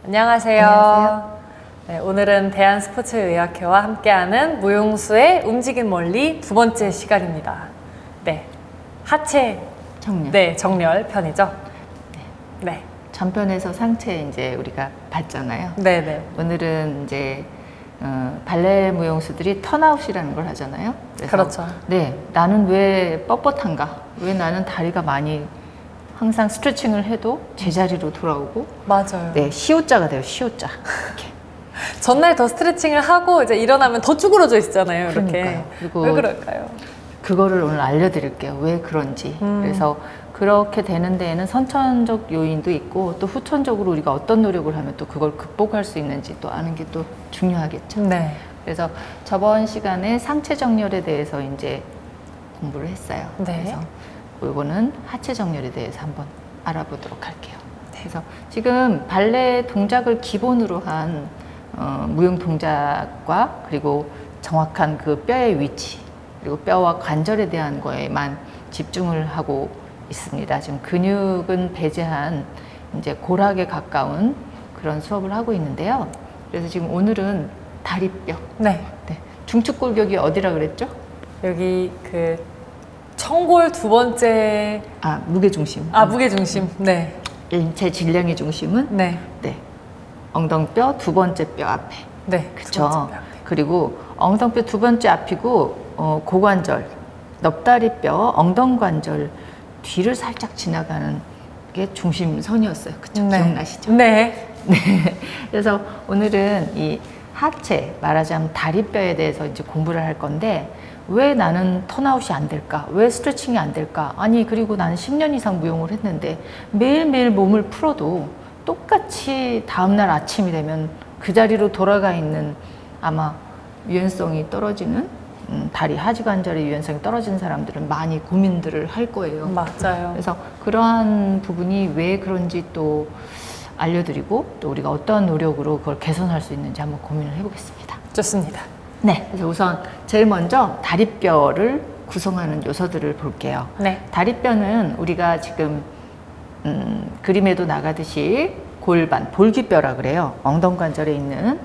안녕하세요. 안녕하세요. 네, 오늘은 대한스포츠의학회와 함께하는 무용수의 움직임 원리 두 번째 시간입니다. 네, 하체 정렬. 네, 정렬 편이죠. 네, 전편에서 상체 이제 우리가 봤잖아요. 네, 네. 오늘은 이제 발레 무용수들이 턴아웃이라는 걸 하잖아요. 그래서 그렇죠. 네, 나는 왜 뻣뻣한가? 왜 나는 다리가 많이 항상 스트레칭을 해도 제자리로 돌아오고? 맞아요. 네, 시옷자가 돼요. 시옷자. 이렇게. 전날 더 스트레칭을 하고 이제 일어나면 더 쭈그러져 있잖아요. 이렇게. 그러니까요. 그리고 왜 그럴까요? 그거를 오늘 알려드릴게요. 왜 그런지. 그래서 그렇게 되는 데에는 선천적 요인도 있고 또 후천적으로 우리가 어떤 노력을 하면 또 그걸 극복할 수 있는지 또 아는 게 또 중요하겠죠. 네. 그래서 저번 시간에 상체 정렬에 대해서 이제 공부를 했어요. 네. 그래서 이거는 하체 정렬에 대해서 한번 알아보도록 할게요. 그래서 지금 발레 동작을 기본으로 한 무용 동작과 그리고 정확한 그 뼈의 위치 그리고 뼈와 관절에 대한 거에만 집중을 하고 있습니다. 지금 근육은 배제한 이제 골학에 가까운 그런 수업을 하고 있는데요. 그래서 지금 오늘은 다리뼈. 네. 네. 중축골격이 어디라 그랬죠? 여기 그 청골 두 번째 무게중심. 무게중심. 네. 인체 질량의 중심은 네. 네. 엉덩뼈 두 번째 뼈 앞에. 네. 그렇죠. 그리고 엉덩뼈 두 번째 앞이고 고관절, 넙다리뼈, 엉덩관절 뒤를 살짝 지나가는 게 중심선이었어요. 그쵸? 네. 기억나시죠? 네. 네. 그래서 오늘은 이 하체, 말하자면 다리뼈에 대해서 이제 공부를 할 건데 왜 나는 턴아웃이 안 될까? 왜 스트레칭이 안 될까? 아니, 그리고 나는 10년 이상 무용을 했는데 매일매일 몸을 풀어도 똑같이 다음날 아침이 되면 그 자리로 돌아가 있는 아마 유연성이 떨어지는 다리 하지관절의 유연성이 떨어지는 사람들은 많이 고민들을 할 거예요. 맞아요. 그래서 그러한 부분이 왜 그런지 또 알려드리고 또 우리가 어떤 노력으로 그걸 개선할 수 있는지 한번 고민을 해보겠습니다. 좋습니다. 네, 그래서 우선 제일 먼저 다리뼈를 구성하는 요소들을 볼게요. 네. 다리뼈는 우리가 지금 그림에도 나가듯이 골반, 볼기뼈라 그래요. 엉덩관절에 있는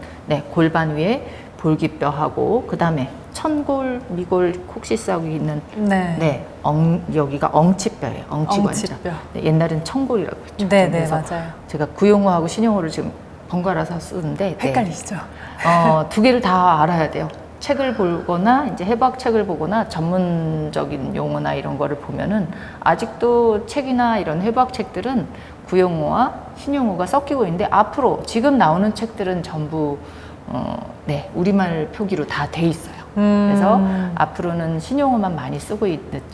골반 위에 볼기뼈하고 그 다음에 천골, 미골, 콕시스하고 있는 네. 여기가 엉치뼈예요. 엉치관절. 엉치뼈. 네, 옛날엔 청골이라고 했죠. 네, 네, 그래서 맞아요. 제가 구용어하고 신용어를 지금 번갈아서 쓰는데 헷갈리시죠? 두 개를 다 알아야 돼요. 책을 보거나 이제 해부학 책을 보거나 전문적인 용어나 이런 거를 보면은 아직도 책이나 이런 해부학 책들은 구용어와 신용어가 섞이고 있는데 앞으로 지금 나오는 책들은 전부 우리말 표기로 다 돼 있어요. 그래서 앞으로는 신용어만 많이 쓰고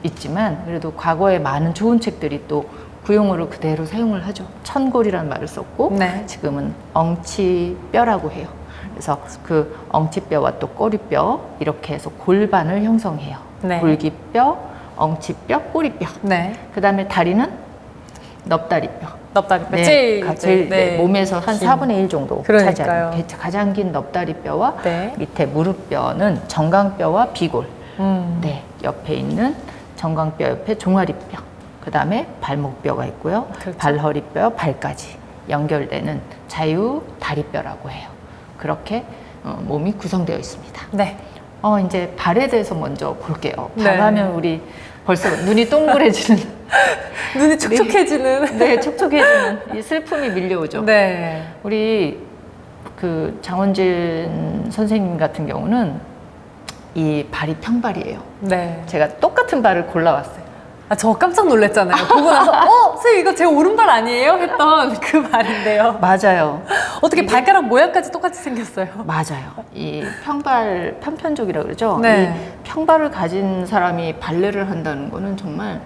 있지만 그래도 과거에 많은 좋은 책들이 또 구용어로 그대로 사용을 하죠. 천골이라는 말을 썼고 네. 지금은 엉치뼈라고 해요. 그래서 그 엉치뼈와 또 꼬리뼈 이렇게 해서 골반을 형성해요. 네. 볼기뼈, 엉치뼈, 꼬리뼈. 네. 그 다음에 다리는 넙다리뼈. 넙다리뼈. 제일 몸에서 한 긴. 4분의 1 정도 그러니까요. 차지하는 가장 긴 넙다리뼈와 네. 밑에 무릎뼈는 정강뼈와 비골. 옆에 있는 정강뼈 옆에 종아리뼈. 그 다음에 발목뼈가 있고요. 그렇죠. 발허리뼈, 발까지 연결되는 자유 다리뼈라고 해요. 그렇게 몸이 구성되어 있습니다. 네. 이제 발에 대해서 먼저 볼게요. 네. 발하면 우리 벌써 눈이 동그래지는 눈이 촉촉해지는. 네, 촉촉해지는 이 슬픔이 밀려오죠. 네. 우리 그 장원진 선생님 같은 경우는 이 발이 평발이에요. 네. 제가 똑같은 발을 골라왔어요. 저 깜짝 놀랐잖아요. 보고 나서, 선생님, 이거 제 오른발 아니에요? 했던 그 말인데요. 맞아요. 어떻게 발가락 모양까지 똑같이 생겼어요? 맞아요. 이 평발, 편편족이라고 그러죠. 네. 이 평발을 가진 사람이 발레를 한다는 거는 정말,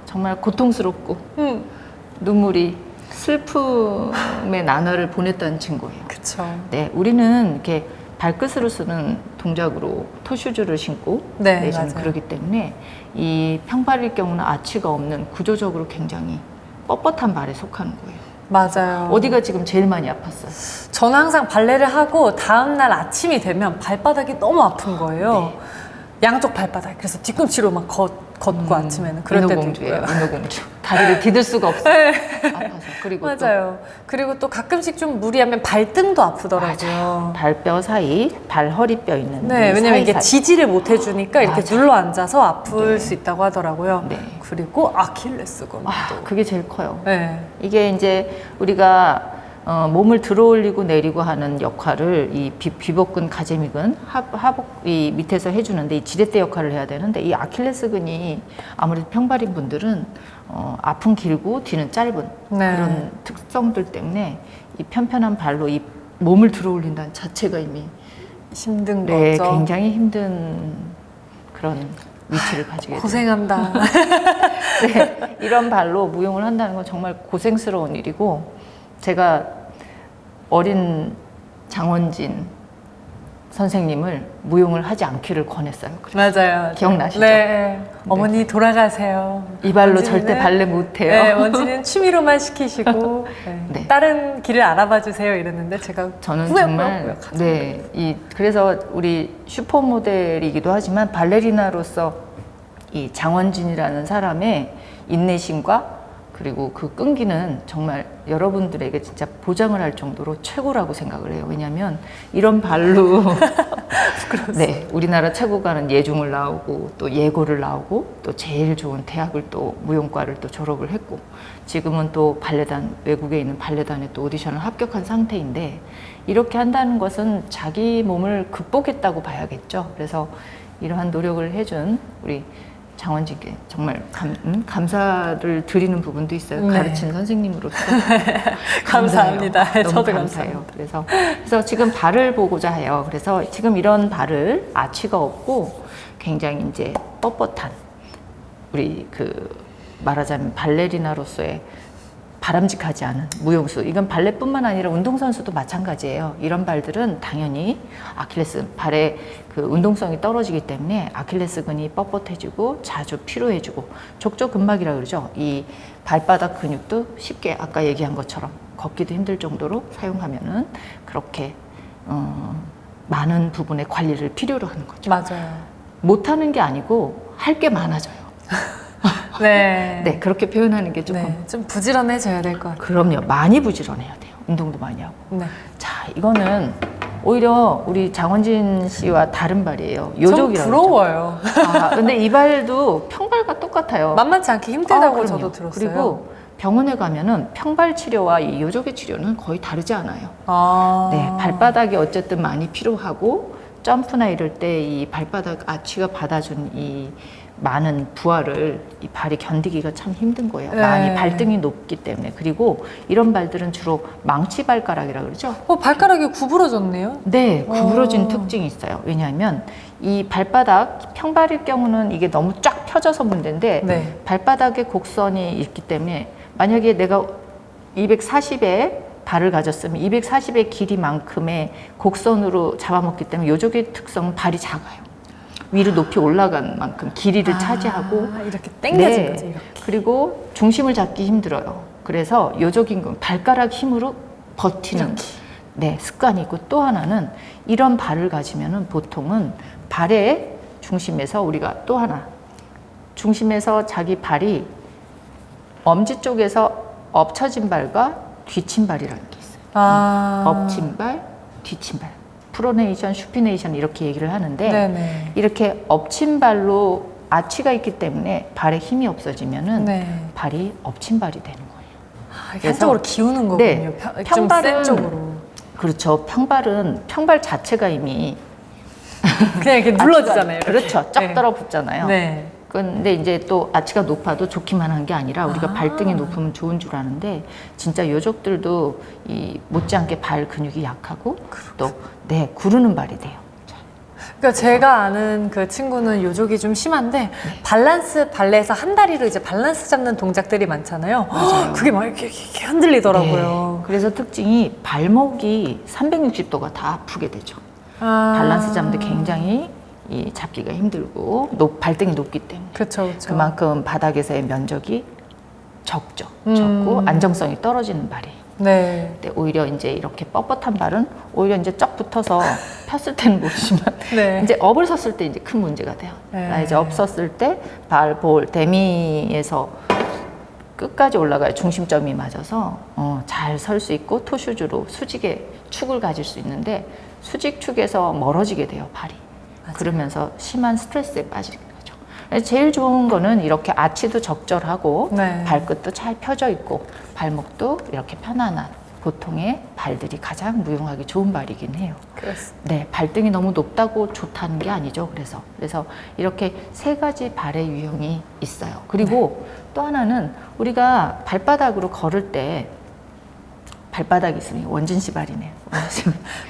정말 고통스럽고 눈물이 슬픔의 나날을 보냈다는 증거예요. 그쵸. 네, 우리는 이렇게 발끝으로 쓰는 동작으로 토슈즈를 신고 네, 내지는 맞아요. 그러기 때문에 이 평발일 경우는 아치가 없는 구조적으로 굉장히 뻣뻣한 발에 속하는 거예요. 맞아요. 어디가 지금 제일 많이 아팠어요? 저는 항상 발레를 하고 다음날 아침이 되면 발바닥이 너무 아픈 거예요. 네. 양쪽 발바닥. 그래서 뒤꿈치로 막 걷고 아침에는 그럴 때도 인어공주예요. 있고요. 인어공주. 다리를 디딜 수가 없어요. 아파서. 그리고 맞아요. 그리고 또 가끔씩 좀 무리하면 발등도 아프더라고요. 또 발뼈 사이, 발 허리뼈 있는 네, 이 왜냐면 이게 사이사이. 지지를 못 해주니까 이렇게 맞아요. 눌러 앉아서 아플 수 있다고 하더라고요. 네. 그리고 아킬레스건도. 그게 제일 커요. 네. 이게 이제 우리가 몸을 들어올리고 내리고 하는 역할을 이 비복근, 가재미근, 하복 이 밑에서 해주는데 이 지렛대 역할을 해야 되는데 이 아킬레스건이 아무래도 평발인 분들은 앞은 길고 뒤는 짧은 네. 그런 특성들 때문에 이 편편한 발로 이 몸을 들어올린다는 자체가 이미 힘든 네, 거죠. 굉장히 힘든 그런 위치를 가지게 돼요. 고생한다. 네, 이런 발로 무용을 한다는 건 정말 고생스러운 일이고 제가 어린 장원진 선생님을 무용을 하지 않기를 권했어요. 맞아요. 기억나시죠? 네. 어머니 돌아가세요. 이 발로 원진이는- 절대 발레 못해요. 네, 원진이는 취미로만 시키시고 네. 네. 다른 길을 알아봐 주세요 이랬는데 제가 저는 후회했더라고요. 정말 그래서 우리 슈퍼모델이기도 하지만 발레리나로서 이 장원진이라는 사람의 인내심과 그리고 그 끈기는 정말 여러분들에게 진짜 보장을 할 정도로 최고라고 생각을 해요. 왜냐하면 이런 발로 네, 우리나라 최고 가는 예중을 나오고 또 예고를 나오고 또 제일 좋은 대학을 또 무용과를 또 졸업을 했고 지금은 또 발레단 외국에 있는 발레단에 또 오디션을 합격한 상태인데 이렇게 한다는 것은 자기 몸을 극복했다고 봐야겠죠. 그래서 이러한 노력을 해준 우리 장원진께 정말 감사를 드리는 부분도 있어요. 네. 가르친 선생님으로서 감사합니다. 감사해요. 너무 저도 감사해요. 그래서 지금 발을 보고자 해요. 그래서 지금 이런 발을 아치가 없고 굉장히 이제 뻣뻣한 우리 말하자면 발레리나로서의 바람직하지 않은 무용수. 이건 발레뿐만 아니라 운동선수도 마찬가지예요. 이런 발들은 당연히 아킬레스 발의 그 운동성이 떨어지기 때문에 아킬레스근이 뻣뻣해지고 자주 피로해지고 족저근막이라 그러죠. 이 발바닥 근육도 쉽게 아까 얘기한 것처럼 걷기도 힘들 정도로 사용하면은 그렇게 많은 부분의 관리를 필요로 하는 거죠. 맞아요. 못하는 게 아니고 할 게 많아져요. 네. 네, 그렇게 표현하는 게 조금 네, 좀 부지런해져야 될 것 같아요. 그럼요. 많이 부지런해야 돼요. 운동도 많이 하고. 네. 자, 이거는 오히려 우리 장원진 씨와 다른 발이에요. 좀 요족이라고 부러워요. 그러죠. 근데 이 발도 평발과 똑같아요. 만만치 않게 힘들다고 그럼요. 저도 들었어요. 그리고 병원에 가면은 평발 치료와 이 요족의 치료는 거의 다르지 않아요. 네, 발바닥이 어쨌든 많이 피로하고 점프나 이럴 때 이 발바닥 아치가 받아준 이 많은 부하를 이 발이 견디기가 참 힘든 거예요. 네. 많이 발등이 높기 때문에. 그리고 이런 발들은 주로 망치 발가락이라고 그러죠. 발가락이 구부러졌네요. 네, 구부러진 어. 특징이 있어요. 왜냐하면 이 발바닥 평발일 경우는 이게 너무 쫙 펴져서 문제인데 네. 발바닥에 곡선이 있기 때문에 만약에 내가 240에 발을 가졌으면 240의 길이만큼의 곡선으로 잡아먹기 때문에 요족의 특성은 발이 작아요. 위로 높이 올라간 만큼 길이를 차지하고 이렇게 당겨진 네. 거지. 이렇게. 그리고 중심을 잡기 힘들어요. 그래서 요족임금 발가락 힘으로 버티는 네, 습관이 있고 또 하나는 이런 발을 가지면은 보통은 발의 중심에서 우리가 또 하나 중심에서 자기 발이 엄지 쪽에서 엎쳐진 발과 뒤친 발이라는 게 있어요. 엎친 발, 뒤친 발. 프로네이션, 슈피네이션 이렇게 얘기를 하는데 네네. 이렇게 엎친 발로 아치가 있기 때문에 발에 힘이 없어지면은 네. 발이 엎친 발이 되는 거예요. 이렇게 한쪽으로 기우는 거군요. 네, 좀 센 평발은 쪽으로. 그렇죠. 평발 자체가 이미 그냥 이렇게 눌러지잖아요. 이렇게. 그렇죠. 쫙 네. 떨어붙잖아요. 네. 근데 이제 또 아치가 높아도 좋기만 한 게 아니라 우리가 발등이 높으면 좋은 줄 아는데 진짜 요족들도 이 못지않게 발 근육이 약하고 또 네, 구르는 발이 돼요. 그러니까 제가 아는 그 친구는 요족이 좀 심한데 밸런스 발레에서 한 다리로 이제 밸런스 잡는 동작들이 많잖아요. 맞아요. 그게 막 이렇게 흔들리더라고요. 네. 그래서 특징이 발목이 360도가 다 아프게 되죠. 밸런스 잡는데 굉장히 이 잡기가 힘들고 발등이 높기 때문에 그렇죠, 그렇죠. 그만큼 바닥에서의 면적이 적죠. 적고 안정성이 떨어지는 발이 네. 근데 오히려 이제 이렇게 뻣뻣한 발은 오히려 이제 쫙 붙어서 폈을 때는 모르지만 네. 이제 업을 섰을 때 이제 큰 문제가 돼요. 네. 이제 업 섰을 때 발, 볼, 대미에서 끝까지 올라가야 중심점이 맞아서 잘 설 수 있고 토슈즈로 수직의 축을 가질 수 있는데 수직 축에서 멀어지게 돼요, 발이. 맞아요. 그러면서 심한 스트레스에 빠지는 거죠. 제일 좋은 거는 이렇게 아치도 적절하고 네. 발끝도 잘 펴져 있고 발목도 이렇게 편안한 보통의 발들이 가장 무용하기 좋은 발이긴 해요. 그렇습니다. 네, 발등이 너무 높다고 좋다는 게 아니죠. 그래서 이렇게 세 가지 발의 유형이 있어요. 그리고 또 하나는 우리가 발바닥으로 걸을 때 발바닥이 있으니 원진 씨 발이네요.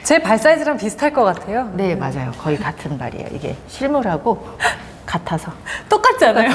제 발 사이즈랑 비슷할 것 같아요. 네, 맞아요. 거의 같은 발이에요. 이게 실물하고 같아서. 똑같지 않아요?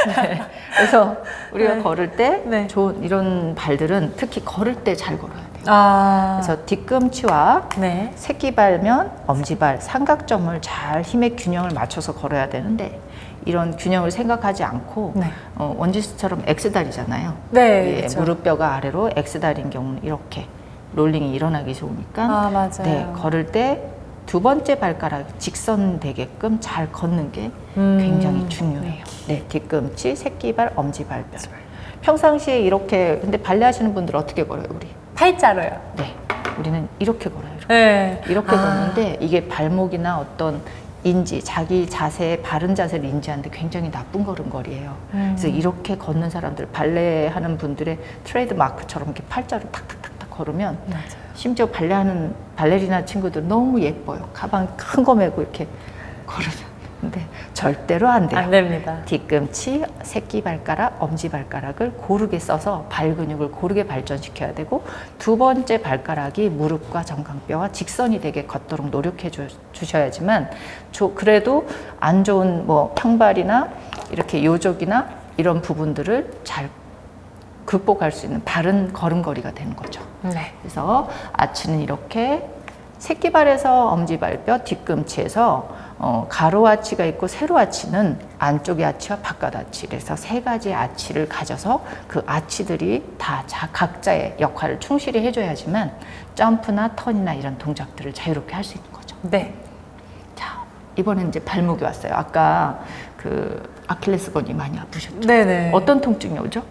네. 그래서 우리가 네. 걸을 때 네. 좋은 이런 발들은 특히 걸을 때 잘 걸어야 돼요. 아. 그래서 뒤꿈치와 네. 새끼발면 엄지발 삼각점을 잘 힘의 균형을 맞춰서 걸어야 되는데 이런 균형을 생각하지 않고 네. 원지스처럼 X다리잖아요. 네, 예, 그렇죠. 무릎뼈가 아래로 X다리인 경우는 이렇게 롤링이 일어나기 좋으니까 아, 맞아요. 네, 걸을 때 두 번째 발가락 직선되게끔 잘 걷는 게 굉장히 중요해요. 네, 뒤꿈치, 새끼발, 엄지발뼈. 평상시에 이렇게 근데 발레 하시는 분들 어떻게 걸어요, 우리? 팔자로요. 네, 우리는 이렇게 걸어요. 이렇게, 네. 이렇게 걷는데 이게 발목이나 어떤 인지, 자기 자세의 바른 자세를 인지하는데 굉장히 나쁜 걸음걸이에요. 그래서 이렇게 걷는 사람들, 발레 하는 분들의 트레이드 마크처럼 이렇게 팔자로 탁탁탁탁 걸으면 맞아요. 심지어 발레하는 발레리나 친구들 너무 예뻐요. 가방 큰 거 메고 이렇게 걸으면. 근데 절대로 안 돼요. 안 됩니다. 뒤꿈치, 새끼발가락, 엄지발가락을 고르게 써서 발 근육을 고르게 발전시켜야 되고 두 번째 발가락이 무릎과 정강뼈와 직선이 되게 걷도록 노력해 주셔야지만 그래도 안 좋은 뭐 평발이나 이렇게 요족이나 이런 부분들을 잘 극복할 수 있는 바른 걸음걸이가 되는 거죠. 네. 그래서 아치는 이렇게 새끼발에서 엄지발뼈, 뒤꿈치에서 가로 아치가 있고 세로 아치는 안쪽의 아치와 바깥 아치, 그래서 세 가지 아치를 가져서 그 아치들이 다 각자의 역할을 충실히 해줘야지만 점프나 턴이나 이런 동작들을 자유롭게 할 수 있는 거죠. 네. 자, 이번엔 이제 발목이 왔어요. 아까 그 아킬레스건이 많이 아프셨죠? 네네. 어떤 통증이 오죠?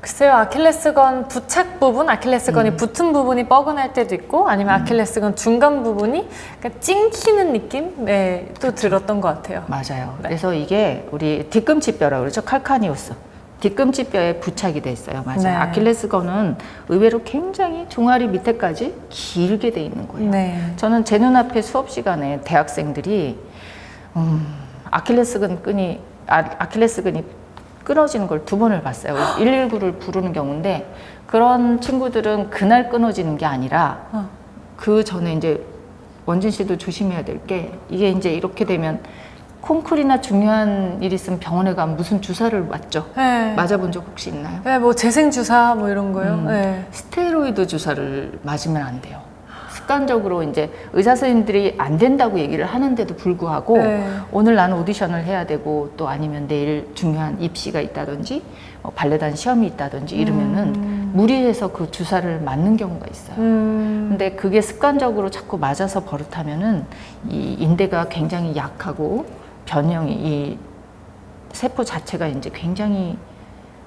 글쎄요, 아킬레스건 부착 부분, 아킬레스건이 붙은 부분이 뻐근할 때도 있고, 아니면 아킬레스건 중간 부분이 약간 찡기는 느낌? 네, 또 들었던 것 같아요. 맞아요. 네. 그래서 이게 우리 뒤꿈치뼈라고 그러죠. 칼카니우스. 뒤꿈치뼈에 부착이 돼 있어요. 맞아요. 네. 아킬레스건은 의외로 굉장히 종아리 밑에까지 길게 돼 있는 거예요. 네. 저는 제 눈앞에 수업 시간에 대학생들이 아킬레스건이 끊어지는 걸 2번을 봤어요. 119를 부르는 경우인데 그런 친구들은 그날 끊어지는 게 아니라 그 전에 이제 원진 씨도 조심해야 될 게 이게 이제 이렇게 되면 콩쿨이나 중요한 일 있으면 병원에 가면 무슨 주사를 맞죠? 네. 맞아본 적 혹시 있나요? 네, 뭐 재생주사 뭐 이런 거요. 네. 스테로이드 주사를 맞으면 안 돼요. 습관적으로 이제 의사 선생님들이 안 된다고 얘기를 하는데도 불구하고 네. 오늘 나는 오디션을 해야 되고 또 아니면 내일 중요한 입시가 있다든지 발레단 시험이 있다든지 이러면은 무리해서 그 주사를 맞는 경우가 있어요. 근데 그게 습관적으로 자꾸 맞아서 버릇하면은 이 인대가 굉장히 약하고 변형이 이 세포 자체가 이제 굉장히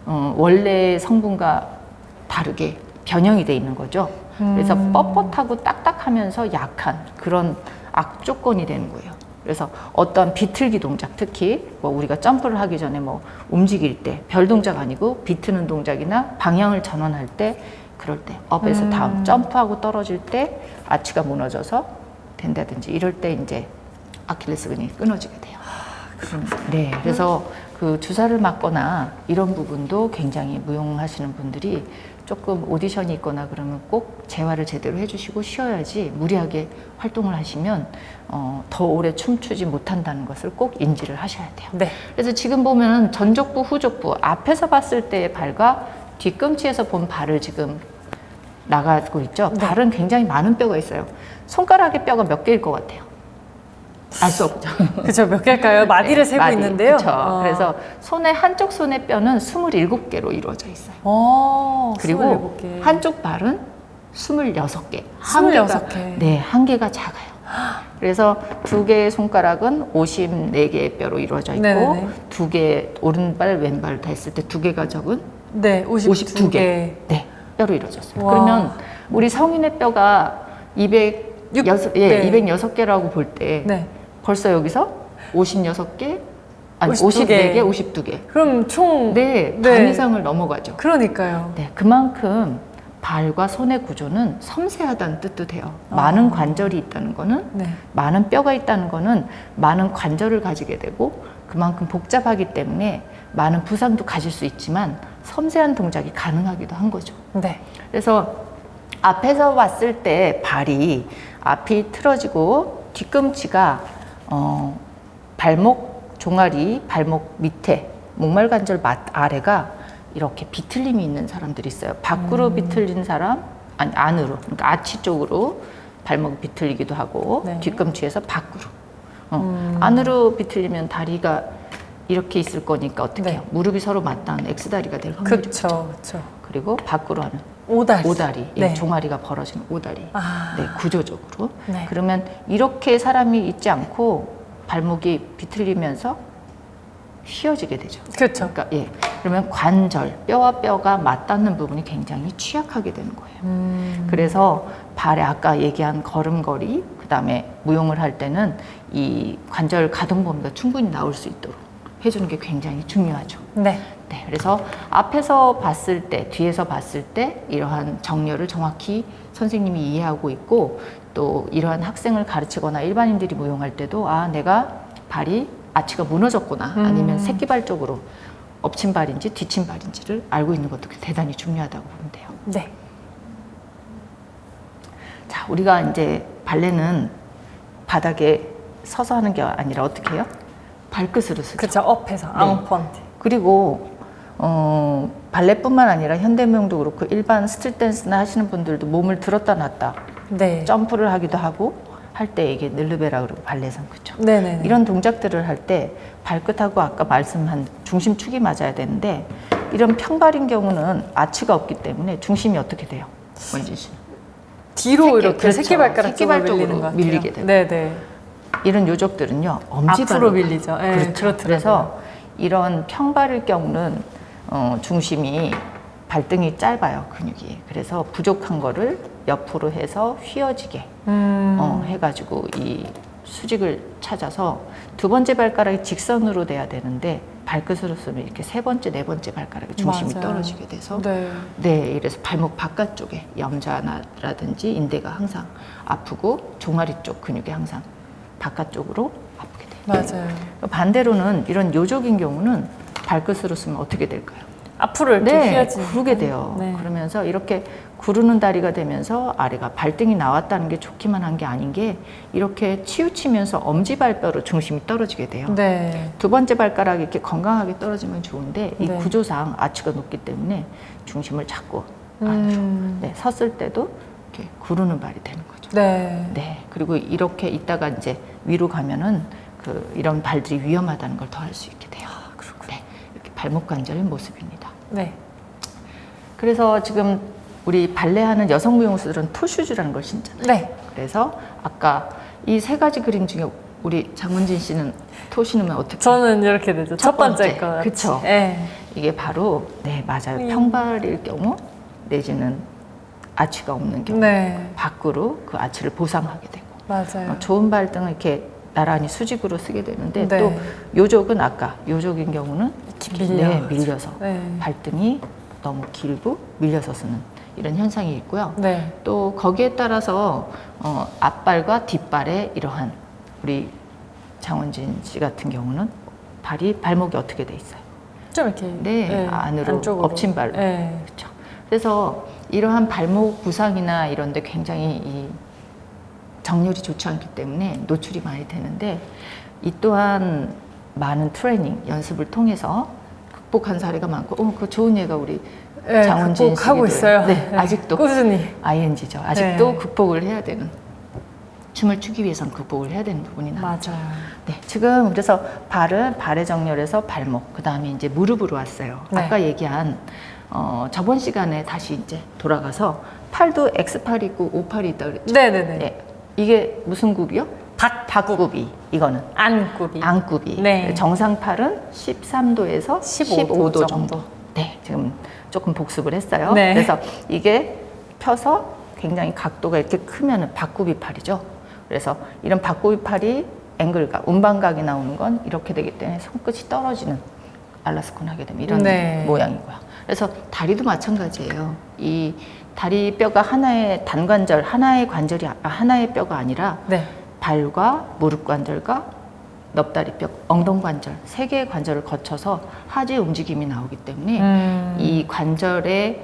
원래 성분과 다르게 변형이 돼 있는 거죠. 그래서 뻣뻣하고 딱딱하면서 약한 그런 악조건이 되는 거예요. 그래서 어떤 비틀기 동작, 특히 뭐 우리가 점프를 하기 전에 뭐 움직일 때 별 동작 아니고 비트는 동작이나 방향을 전환할 때 그럴 때 업에서 다운 점프하고 떨어질 때 아치가 무너져서 된다든지 이럴 때 이제 아킬레스건이 끊어지게 돼요. 네, 그래서 그 주사를 맞거나 이런 부분도 굉장히 무용하시는 분들이 조금 오디션이 있거나 그러면 꼭 재활을 제대로 해주시고 쉬어야지 무리하게 활동을 하시면 더 오래 춤추지 못한다는 것을 꼭 인지를 하셔야 돼요. 네. 그래서 지금 보면 전족부, 후족부 앞에서 봤을 때의 발과 뒤꿈치에서 본 발을 지금 나가고 있죠. 네. 발은 굉장히 많은 뼈가 있어요. 손가락의 뼈가 몇 개일 것 같아요? 알 수 없죠. 그쵸, 몇 개일까요? 마디를 세고 마디. 있는데요. 그쵸. 그래서 손의 한쪽 손의 뼈는 27개로 이루어져 있어요. 그리고 27개. 한쪽 발은 26개. 26개. 네, 한 개가 작아요. 그래서 두 개의 손가락은 54개의 뼈로 이루어져 있고 네네네. 두 개 오른발 왼발 다 했을 때 두 개가 적은 네, 52개. 네, 뼈로 이루어졌어요. 와. 그러면 우리 성인의 뼈가 206, 네. 206개라고 볼 때 네. 벌써 여기서 56개, 아니 52개. 54개, 52개. 그럼 총. 네, 반 이상을 넘어가죠. 그러니까요. 네, 그만큼 발과 손의 구조는 섬세하다는 뜻도 돼요. 많은 관절이 있다는 거는 네. 많은 뼈가 있다는 거는 많은 관절을 가지게 되고 그만큼 복잡하기 때문에 많은 부상도 가질 수 있지만 섬세한 동작이 가능하기도 한 거죠. 네. 그래서 앞에서 봤을 때 발이 앞이 틀어지고 뒤꿈치가 발목 종아리 발목 밑에 목말관절 맛 아래가 이렇게 비틀림이 있는 사람들이 있어요. 밖으로 비틀린 사람, 아니 안으로, 그러니까 아치 쪽으로 발목이 비틀리기도 하고 네. 뒤꿈치에서 밖으로. 안으로 비틀리면 다리가 이렇게 있을 거니까 어떻게 네. 해요? 무릎이 서로 맞닿는 X다리가 될 확률이 높죠. 그쵸. 그리고 밖으로 하는 오다리. 오다리, 예, 네. 종아리가 벌어지는 오다리. 아. 네, 구조적으로. 네. 그러면 이렇게 사람이 있지 않고 발목이 비틀리면서 휘어지게 되죠. 그렇죠. 그러니까 예, 그러면 관절, 뼈와 뼈가 맞닿는 부분이 굉장히 취약하게 되는 거예요. 그래서 발에 아까 얘기한 걸음걸이, 그다음에 무용을 할 때는 이 관절 가동 범위가 충분히 나올 수 있도록 해주는 게 굉장히 중요하죠. 네. 네, 그래서 앞에서 봤을 때, 뒤에서 봤을 때 이러한 정렬을 정확히 선생님이 이해하고 있고 또 이러한 학생을 가르치거나 일반인들이 무용할 때도 아, 내가 발이 아치가 무너졌구나 아니면 새끼발 쪽으로 엎친 발인지 뒤친 발인지를 알고 있는 것도 대단히 중요하다고 보면 돼요. 네. 자, 우리가 이제 발레는 바닥에 서서 하는 게 아니라 어떻게 해요? 발끝으로 쓰죠. 그쵸, 업해서. 네. 앙펀트. 그리고 발레뿐만 아니라 현대무용도 그렇고 일반 스트릿 댄스나 하시는 분들도 몸을 들었다 놨다 네. 점프를 하기도 하고 할 때 이게 늘르베라 그러고 발레선 그죠. 네네. 이런 동작들을 할 때 발끝하고 아까 말씀한 중심축이 맞아야 되는데 이런 평발인 경우는 아치가 없기 때문에 중심이 어떻게 돼요? 원진 씨는 뒤로 이렇게 그렇죠. 새끼발가락 새끼발 쪽으로 밀리는 쪽으로 것 같아요. 밀리게 되고. 네네. 이런 요족들은요 엄지발로 앞으로 밀리죠. 네, 그렇죠. 그렇더라고요. 그래서 이런 평발일 경우는 중심이 발등이 짧아요 근육이. 그래서 부족한 거를 옆으로 해서 휘어지게 해가지고 이 수직을 찾아서 두 번째 발가락이 직선으로 돼야 되는데 발끝으로 쓰면 이렇게 세 번째, 네 번째 발가락의 중심이 맞아요. 떨어지게 돼서 네. 네, 이래서 발목 바깥쪽에 염자라든지 인대가 항상 아프고 종아리 쪽 근육이 항상 바깥쪽으로 아프게 돼요. 맞아요. 반대로는 이런 요족인 경우는 발끝으로 쓰면 어떻게 될까요? 앞으로 이렇게 네, 휘어지는. 구르게 돼요. 네. 그러면서 이렇게 구르는 다리가 되면서 아래가 발등이 나왔다는 게 좋기만 한 게 아닌 게 이렇게 치우치면서 엄지발뼈로 중심이 떨어지게 돼요. 네. 두 번째 발가락이 이렇게 건강하게 떨어지면 좋은데 이 네. 구조상 아치가 높기 때문에 중심을 잡고 안으로 네, 섰을 때도 이렇게 구르는 발이 되는 거죠. 네. 네, 그리고 이렇게 있다가 이제 위로 가면은 이런 발들이 위험하다는 걸 더 알 수 있게 돼요. 그렇군요. 네, 이렇게 발목 관절의 모습입니다. 네. 그래서 지금 우리 발레하는 여성 무용수들은 토슈즈라는 걸 신잖아요. 네. 그래서 아까 이 세 가지 그림 중에 우리 장문진 씨는 토 신으면 어떻게? 저는 이렇게 되죠. 첫 번째 거. 그쵸. 네. 이게 바로 네 맞아요. 평발일 경우 내지는 아치가 없는 경우 네. 밖으로 그 아치를 보상하게 되고 맞아요. 좋은 발등은 이렇게 나란히 수직으로 쓰게 되는데 네. 또 요족은 아까 요족인 경우는 밀려. 밀려서 네. 발등이 너무 길고 밀려서 쓰는 이런 현상이 있고요. 네. 또 거기에 따라서 앞발과 뒷발에 이러한 우리 장원진 씨 같은 경우는 발목이 어떻게 돼 있어요? 좀 이렇게. 네, 안으로 안쪽으로. 엎친 발로. 네. 그렇죠. 그래서 이러한 발목 부상이나 이런데 굉장히 이 정렬이 좋지 않기 때문에 노출이 많이 되는데 이 또한 많은 트레이닝 연습을 통해서 극복한 사례가 많고, 그 좋은 예가 우리 네, 장원진 극복하고 씨기도 있어요. 네, 아직도 꾸준히. ING죠. 아직도 네. 극복을 해야 되는 춤을 추기 위해서는 극복을 해야 되는 부분이 나왔죠. 맞아요. 네, 지금 그래서 발의 정렬에서 발목, 그 다음에 이제 무릎으로 왔어요. 네. 아까 얘기한 저번 시간에 다시 이제 돌아가서 팔도 X팔이 있고 O팔이 있다 그랬죠. 네네네. 네, 이게 무슨 굽이요? 박굽이. 이거는 안굽이. 안굽이. 네. 정상팔은 13도에서 15도 15도 정도. 정도. 네, 지금 조금 복습을 했어요. 네. 그래서 이게 펴서 굉장히 각도가 이렇게 크면은 박굽이 팔이죠. 그래서 이런 박굽이 팔이 앵글각, 운반각이 나오는 건 이렇게 되기 때문에 손끝이 떨어지는 알라스콘 하게 되면 이런 네. 모양이고요. 그래서 다리도 마찬가지예요. 이 다리 뼈가 하나의 단관절, 하나의 뼈가 아니라 네. 발과 무릎 관절과 넙다리뼈, 엉덩관절 3개의 관절을 거쳐서 하지 움직임이 나오기 때문에 이 관절의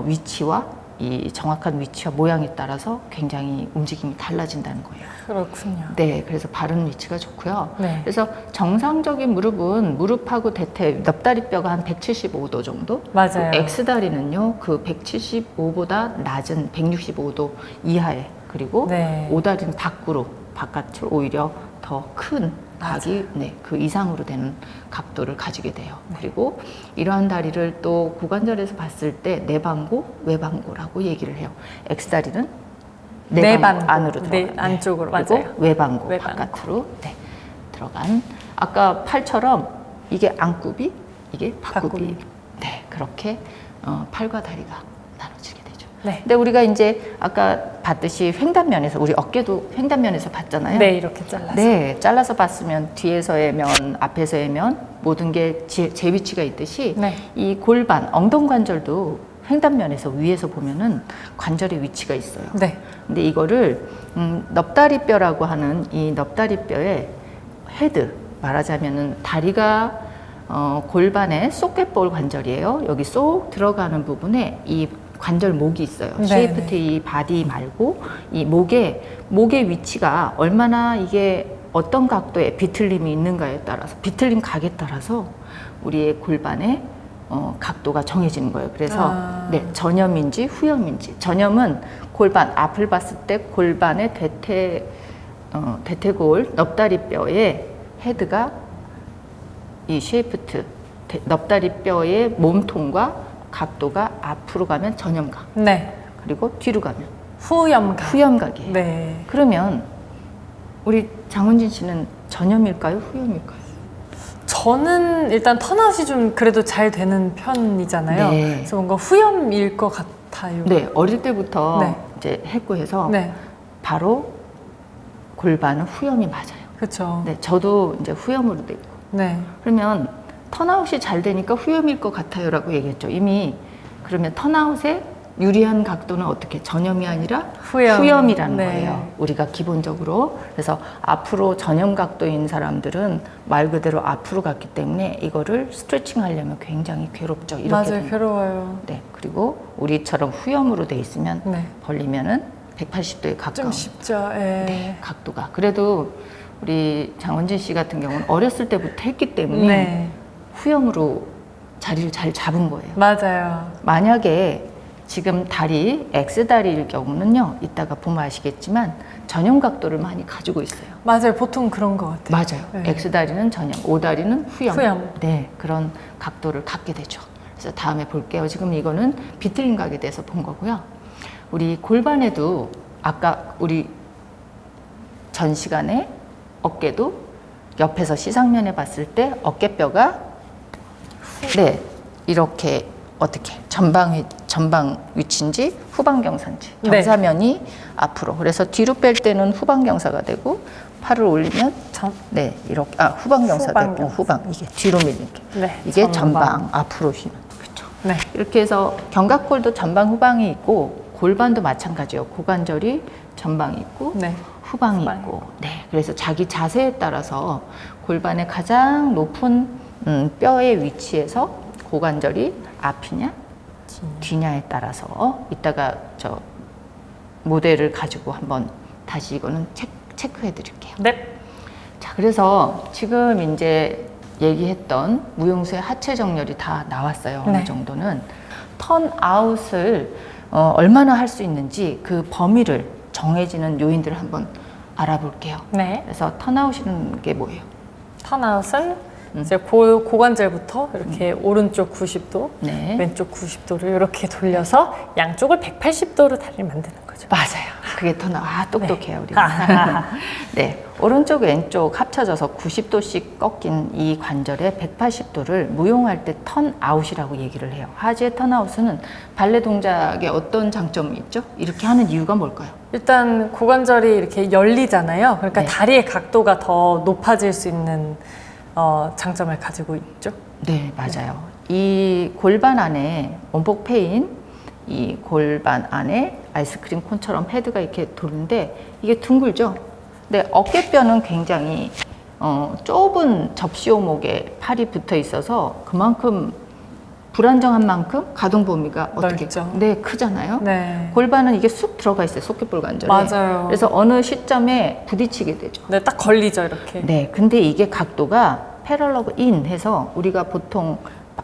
위치와 이 정확한 위치와 모양에 따라서 굉장히 움직임이 달라진다는 거예요. 그렇군요. 네, 그래서 바른 위치가 좋고요. 네. 그래서 정상적인 무릎은 무릎하고 대퇴, 넙다리뼈가 한 175도 정도. 맞아요. 그 X다리는요, 그 175보다 낮은 165도 이하에, 그리고 네. O다리는 바깥으로 오히려 더 큰 각이 그 이상으로 되는 각도를 가지게 돼요. 네. 그리고 이러한 다리를 또 고관절에서 봤을 때 내방고, 외방고라고 얘기를 해요. X다리는 내방 안으로 들어가요. 네, 안쪽으로. 그리고 맞아요. 외방고, 외방고. 바깥으로 들어간. 아까 팔처럼 이게 안굽이, 이게 박굽이. 박굽이. 네, 그렇게 팔과 다리가 나눠지게 되죠. 네. 근데 우리가 이제 아까 봤듯이 횡단면에서, 우리 어깨도 횡단면에서 봤잖아요. 네, 이렇게 잘라서. 네, 잘라서 봤으면 뒤에서의 면, 앞에서의 면 모든 게 제 위치가 있듯이 네. 이 골반, 엉덩관절도 횡단면에서 위에서 보면은 관절의 위치가 있어요. 네. 근데 이거를 넙다리뼈라고 하는 이 넙다리뼈의 헤드, 말하자면은 다리가 골반의 쏙개볼 관절이에요. 여기 쏙 들어가는 부분에 이 관절 목이 있어요. 네, 쉐이프트 이 바디 말고 이 목의 위치가 얼마나 이게 어떤 각도에 비틀림이 있는가에 따라서, 비틀림 각에 따라서 우리의 골반의 각도가 정해지는 거예요. 그래서 네, 전염인지 후염인지. 전염은 골반 앞을 봤을 때 골반의 대퇴골 넙다리뼈의 헤드가 이 쉐이프트 넙다리뼈의 몸통과 각도가 앞으로 가면 전염각, 네. 그리고 뒤로 가면 후염각. 후염각이에요. 네. 그러면 우리 장원진 씨는 전염일까요? 후염일까요? 저는 일단 턴아웃이 좀 그래도 잘 되는 편이잖아요. 네. 그래서 뭔가 후염일 것 같아요. 네, 어릴 때부터 네. 이제 했고 해서 네. 바로 골반은 후염이 맞아요. 그렇죠. 네, 저도 이제 후염으로 돼 있고. 네. 그러면 턴아웃이 잘 되니까 후염일 것 같아요라고 얘기했죠. 이미. 그러면 턴아웃의 유리한 각도는 어떻게? 전염이 아니라 후염이라는 네. 거예요. 우리가 기본적으로. 그래서 앞으로 전염 각도인 사람들은 말 그대로 앞으로 갔기 때문에 이거를 스트레칭 하려면 굉장히 괴롭죠. 이렇게 맞아요. 되면. 괴로워요. 네. 그리고 우리처럼 후염으로 돼 있으면 네. 벌리면은 180도에 가까운 좀 쉽죠. 예. 네, 각도가. 그래도 우리 장원진 씨 같은 경우는 어렸을 때부터 했기 때문에 네. 후염으로 자리를 잘 잡은 거예요. 맞아요. 만약에 지금 다리, X다리일 경우는요, 이따가 보면 아시겠지만 전염 각도를 많이 가지고 있어요. 맞아요. 보통 그런 것 같아요. 맞아요. 네. X다리는 전염, O다리는 후염. 후염. 네, 그런 각도를 갖게 되죠. 그래서 다음에 볼게요. 지금 이거는 비틀림 각에 대해서 본 거고요. 우리 골반에도 아까 우리 전 시간에 어깨도 옆에서 시상면에 봤을 때 어깨뼈가 네, 이렇게 어떻게 전방 위치인지 후방 경사인지, 네. 경사면이 앞으로. 그래서 뒤로 뺄 때는 후방 경사가 되고 팔을 올리면 네, 이렇게 후방 경사 후방 되고 경사. 후방 이게 뒤로 밀리게. 네. 이게 전방 앞으로 휘는. 그렇죠. 네. 이렇게 해서 견갑골도 전방 후방이 있고 골반도 마찬가지예요. 고관절이 전방이 있고 네. 후방이 후방이 있고. 네. 그래서 자기 자세에 따라서 골반의 가장 높은 뼈의 위치에서 고관절이 앞이냐 뒤냐에 따라서 이따가 저 모델을 가지고 한번 다시 이거는 체크해 드릴게요. 네. 자, 그래서 지금 이제 얘기했던 무용수의 하체 정렬이 다 나왔어요. 어느 네. 정도는. 턴아웃을 얼마나 할 수 있는지 그 범위를 정해지는 요인들을 한번 알아볼게요. 네. 그래서 턴아웃이라는 게 뭐예요? 턴아웃은 이제 고관절부터 이렇게 오른쪽 90도, 네. 왼쪽 90도를 이렇게 돌려서 양쪽을 180도로 다리를 만드는 거죠. 맞아요. 그게 턴아웃. 아, 똑똑해요, 네. 우리가. 네. 오른쪽, 왼쪽 합쳐져서 90도씩 꺾인 이 관절의 180도를 무용할 때 턴아웃이라고 얘기를 해요. 하지의 턴아웃은 발레 동작에 어떤 장점이 있죠? 이렇게 하는 이유가 뭘까요? 일단 고관절이 이렇게 열리잖아요. 그러니까 네. 다리의 각도가 더 높아질 수 있는 장점을 가지고 있죠. 네, 맞아요. 이 골반 안에 원폭 페인, 이 골반 안에 아이스크림 콘처럼 헤드가 이렇게 도는데 이게 둥글죠? 근데 어깨뼈는 굉장히 좁은 접시 오목에 팔이 붙어 있어서 그만큼 불안정한 만큼 가동 범위가 어떻게 넓죠. 네, 크잖아요. 네. 골반은 이게 쑥 들어가 있어요. 속깃볼 관절에. 맞아요. 그래서 어느 시점에 부딪히게 되죠. 네, 딱 걸리죠, 이렇게. 네, 근데 이게 각도가 패럴러그 인 해서 우리가 보통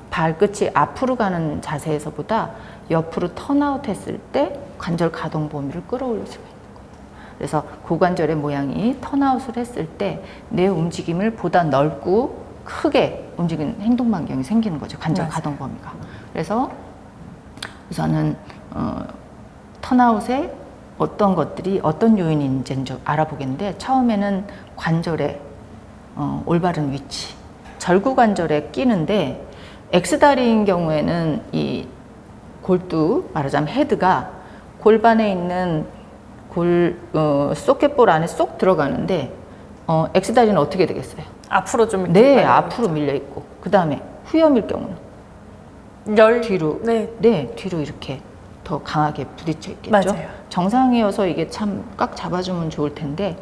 발끝이 앞으로 가는 자세에서보다 옆으로 턴아웃 했을 때 관절 가동 범위를 끌어올릴 수가 있는 거예요. 그래서 고관절의 모양이 턴아웃을 했을 때 내 움직임을 보다 넓고 크게 움직이는 행동 반경이 생기는 거죠. 관절 맞아요. 가동 범위가. 그래서 우선은 턴아웃에 어떤 것들이 어떤 요인인지는 좀 알아보겠는데 처음에는 관절의 올바른 위치, 절구관절에 끼는데 X다리인 경우에는 이 골두, 말하자면 헤드가 골반에 있는 소켓볼 안에 쏙 들어가는데 X다리는 어떻게 되겠어요? 앞으로 좀 이렇게 네, 빨리 앞으로 밀려 있고 그 다음에 후염일 경우는 뒤로 네. 네, 뒤로 이렇게 더 강하게 부딪혀 있겠죠. 맞아요. 정상이어서 이게 참 꽉 잡아주면 좋을 텐데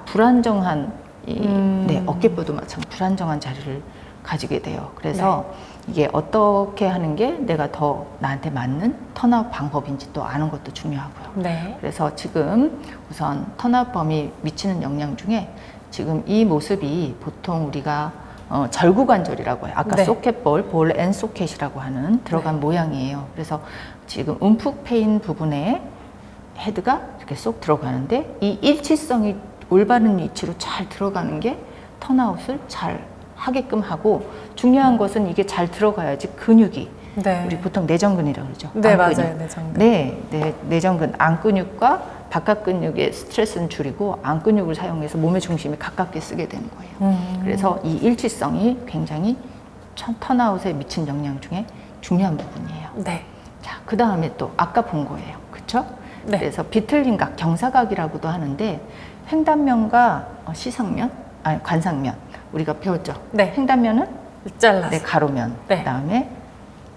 불안정한 네, 어깨뼈도 마찬가지 불안정한 자리를 가지게 돼요. 그래서 이게 어떻게 하는 게 내가 더 나한테 맞는 턴아웃 방법인지 또 아는 것도 중요하고요. 네. 그래서 지금 우선 턴아웃 범위 미치는 영향 중에 지금 이 모습이 보통 우리가 절구관절이라고 해요. 아까 네. 소켓볼, 볼 앤 소켓이라고 하는 들어간 모양이에요. 그래서 지금 움푹 패인 부분에 헤드가 이렇게 쏙 들어가는데 이 일치성이 올바른 위치로 잘 들어가는 게 턴아웃을 잘 하게끔 하고 중요한 것은 이게 잘 들어가야지 근육이 네. 우리 보통 내전근이라고 그러죠. 네, 안근육. 맞아요. 내전근. 네, 내전근 안근육과 바깥 근육의 스트레스는 줄이고 안근육을 사용해서 몸의 중심이 가깝게 쓰게 되는 거예요. 그래서 이 일치성이 굉장히 턴아웃에 미친 영향 중에 중요한 부분이에요. 네. 자, 그 다음에 또 아까 본 거예요. 그쵸? 네. 그래서 비틀린 각, 경사각이라고도 하는데 횡단면과 시상면, 아니 관상면 우리가 배웠죠. 네. 횡단면은 잘라서. 네, 가로면. 네. 그다음에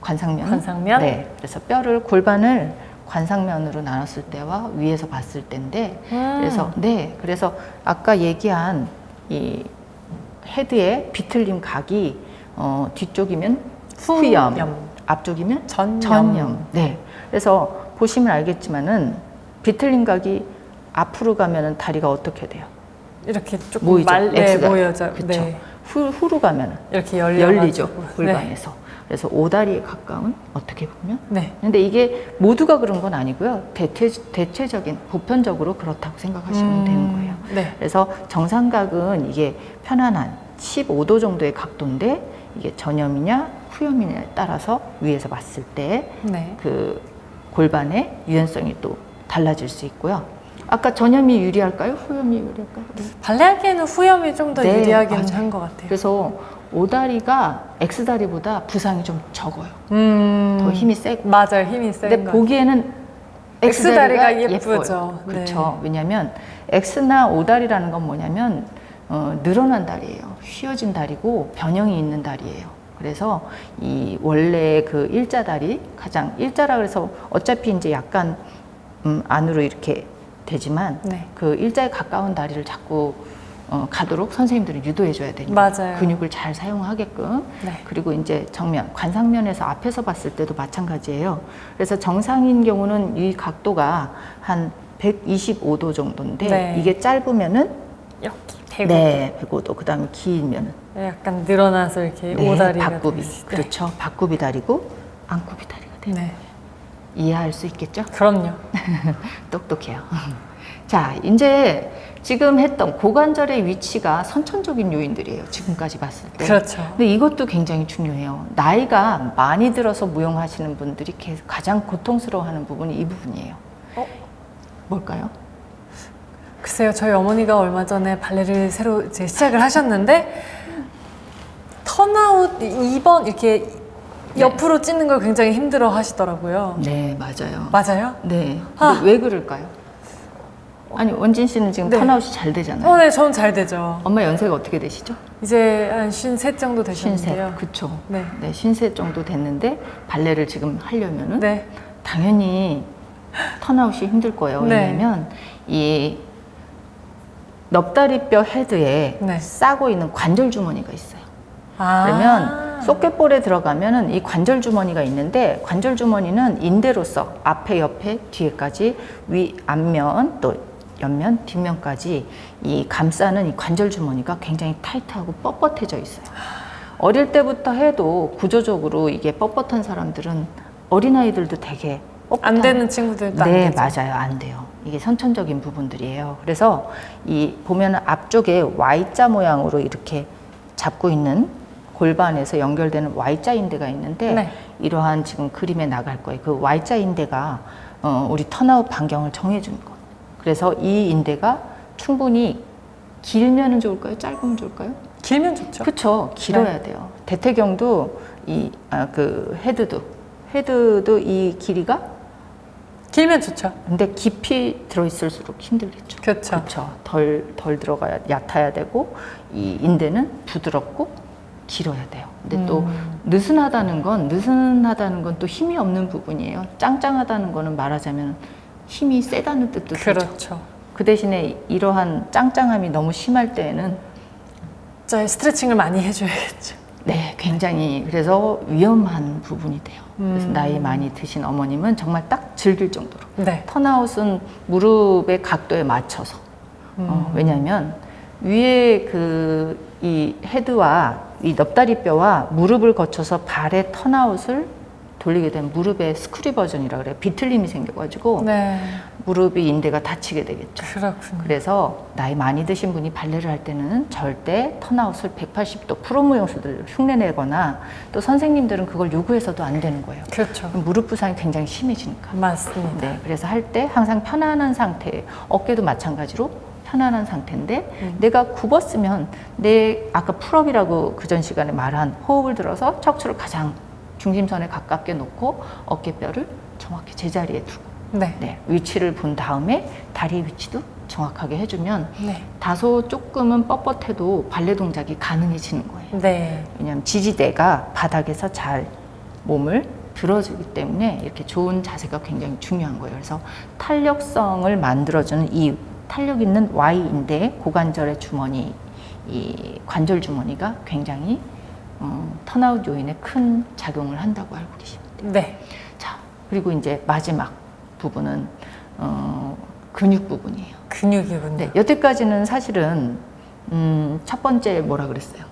관상면. 관상면. 네. 그래서 골반을 관상면으로 나눴을 때와 위에서 봤을 때인데 그래서 아까 얘기한 이 헤드의 비틀림 각이 뒤쪽이면 후염, 앞쪽이면 전염. 네. 그래서 보시면 알겠지만은 비틀림 각이 앞으로 가면은 다리가 어떻게 돼요? 이렇게 조금 모이죠. X가. 모여져. 그렇죠. 네. 후로 가면은 이렇게 열리죠. 네. 골반에서. 그래서 오다리에 가까운 어떻게 보면. 네. 근데 이게 모두가 그런 건 아니고요. 대체적인 보편적으로 그렇다고 생각하시면 되는 거예요. 네. 그래서 정상각은 이게 편안한 15도 정도의 각도인데 이게 전염이냐 후염이냐에 따라서 위에서 봤을 때 네. 그 골반의 유연성이 또 달라질 수 있고요. 아까 전염이 유리할까요? 후염이 유리할까요? 발레하기에는 후염이 좀 더 네, 유리하긴 맞아요. 한 것 같아요. 그래서 O다리가 X다리보다 부상이 좀 적어요. 더 힘이 세고. 맞아요. 힘이 센 근데 거. 보기에는 X다리가 X다리가 예쁘죠. 예뻐요. 네. 그렇죠. 왜냐하면 X나 O다리라는 건 뭐냐면 늘어난 다리예요. 휘어진 다리고 변형이 있는 다리예요. 그래서 이 원래 그 일자다리 가장 일자라 그래서 어차피 이제 약간 안으로 이렇게 되지만 네. 그 일자에 가까운 다리를 자꾸 가도록 선생님들이 유도해 줘야 되니까 맞아요. 근육을 잘 사용하게끔. 네. 그리고 이제 정면 관상면에서 앞에서 봤을 때도 마찬가지예요. 그래서 정상인 경우는 이 각도가 한 125도 정도인데 네. 이게 짧으면은 이렇게 대고 네 105도. 그다음에 길면은 약간 늘어나서 이렇게 네, 오다리가 박굽이. 되듯이. 그렇죠. 박굽이 다리고 안굽이 다리가 돼요. 네. 이해할 수 있겠죠? 그럼요. 똑똑해요. 자, 이제 지금 했던 고관절의 위치가 선천적인 요인들이에요. 지금까지 봤을 때. 그렇죠. 근데 이것도 굉장히 중요해요. 나이가 많이 들어서 무용하시는 분들이 가장 고통스러워하는 부분이 이 부분이에요. 뭘까요? 글쎄요, 저희 어머니가 얼마 전에 발레를 새로 이제 시작을 하셨는데 턴아웃 2번 이렇게 옆으로 찢는 걸 굉장히 힘들어 하시더라고요. 네, 맞아요. 맞아요? 네. 아. 근데 왜 그럴까요? 아니, 원진 씨는 지금 네. 턴아웃이 잘 되잖아요. 네, 저는 잘 되죠. 엄마 연세가 어떻게 되시죠? 이제 한 53 정도 되셨는데요. 53. 그쵸. 네. 네, 53 정도 됐는데 발레를 지금 하려면은 네. 당연히 턴아웃이 힘들 거예요. 네. 왜냐면 이 넙다리뼈 헤드에 네. 싸고 있는 관절 주머니가 있어요. 아. 그러면 소켓볼에 들어가면은 이 관절 주머니가 있는데 관절 주머니는 인대로서 앞에, 옆에, 뒤에까지 위, 앞면 또 옆면, 뒷면까지 이 감싸는 이 관절 주머니가 굉장히 타이트하고 뻣뻣해져 있어요. 어릴 때부터 해도 구조적으로 이게 뻣뻣한 사람들은 어린아이들도 되게 뻣뻣한 안 되는 친구들도 안 네, 되죠. 맞아요. 안 돼요. 이게 선천적인 부분들이에요. 그래서 이 보면은 앞쪽에 Y자 모양으로 이렇게 잡고 있는 골반에서 연결되는 Y자 인대가 있는데 네. 이러한 지금 그림에 나갈 거예요. 그 Y자 인대가 우리 턴아웃 반경을 정해주는 거. 그래서 이 인대가 충분히 길면은 좋을까요? 짧으면 좋을까요? 길면 좋죠. 그렇죠. 길어야 네. 돼요. 대퇴경도 그 헤드도 이 길이가 길면 좋죠. 근데 깊이 들어있을수록 힘들겠죠. 그렇죠. 그렇죠. 덜 들어가야 얕아야 되고 이 인대는 부드럽고 길어야 돼요. 근데 또 느슨하다는 건 또 힘이 없는 부분이에요. 짱짱하다는 거는 말하자면 힘이 세다는 뜻도 되죠. 그렇죠. 그 대신에 이러한 짱짱함이 너무 심할 때에는 자, 스트레칭을 많이 해줘야겠죠. 네, 굉장히 그래서 위험한 부분이 돼요. 그래서 나이 많이 드신 어머님은 정말 딱 즐길 정도로. 네. 턴아웃은 무릎의 각도에 맞춰서. 왜냐하면 위에 이 헤드와 이 넙다리뼈와 무릎을 거쳐서 발의 턴아웃을 돌리게 되면 무릎에 스크류 버전이라 그래요. 비틀림이 생겨가지고 네. 무릎이 인대가 다치게 되겠죠. 그렇군요. 그래서 나이 많이 드신 분이 발레를 할 때는 절대 턴아웃을 180도 프로 무용수들 흉내내거나 또 선생님들은 그걸 요구해서도 안 되는 거예요. 그렇죠. 그럼 무릎 부상이 굉장히 심해지니까. 맞습니다. 네, 그래서 할 때 항상 편안한 상태, 어깨도 마찬가지로 편안한 상태인데 내가 굽었으면 아까 풀업이라고 그전 시간에 말한 호흡을 들어서 척추를 가장 중심선에 가깝게 놓고 어깨뼈를 정확히 제자리에 두고 네. 네, 위치를 본 다음에 다리 위치도 정확하게 해주면 네. 다소 조금은 뻣뻣해도 발레 동작이 가능해지는 거예요. 네. 왜냐하면 지지대가 바닥에서 잘 몸을 들어주기 때문에 이렇게 좋은 자세가 굉장히 중요한 거예요. 그래서 탄력성을 만들어주는 이 탄력 있는 Y인대 고관절의 주머니, 이 관절 주머니가 굉장히 턴아웃 요인에 큰 작용을 한다고 알고 계시면 돼요. 네. 자, 그리고 이제 마지막 부분은 근육 부분이에요. 근육이군요. 네, 여태까지는 사실은 첫 번째 뭐라 그랬어요?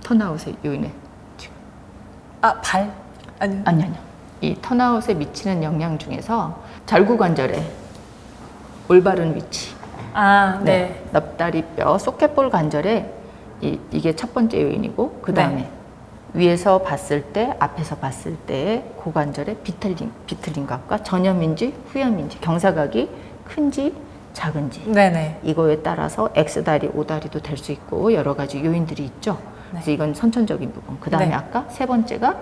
턴아웃의 요인에 아, 발? 아니요. 아니요. 이 턴아웃에 미치는 영향 중에서 절구관절의 올바른 위치, 아, 네. 넙다리뼈, 소켓볼 관절에 이게 첫 번째 요인이고 그 다음에 네. 위에서 봤을 때, 앞에서 봤을 때의 고관절의 비틀린 각과 전염인지 후염인지, 경사각이 큰지 작은지 네네. 이거에 따라서 X다리, O다리도 될 수 있고 여러 가지 요인들이 있죠. 그래서 이건 선천적인 부분. 그 다음에 네. 아까 세 번째가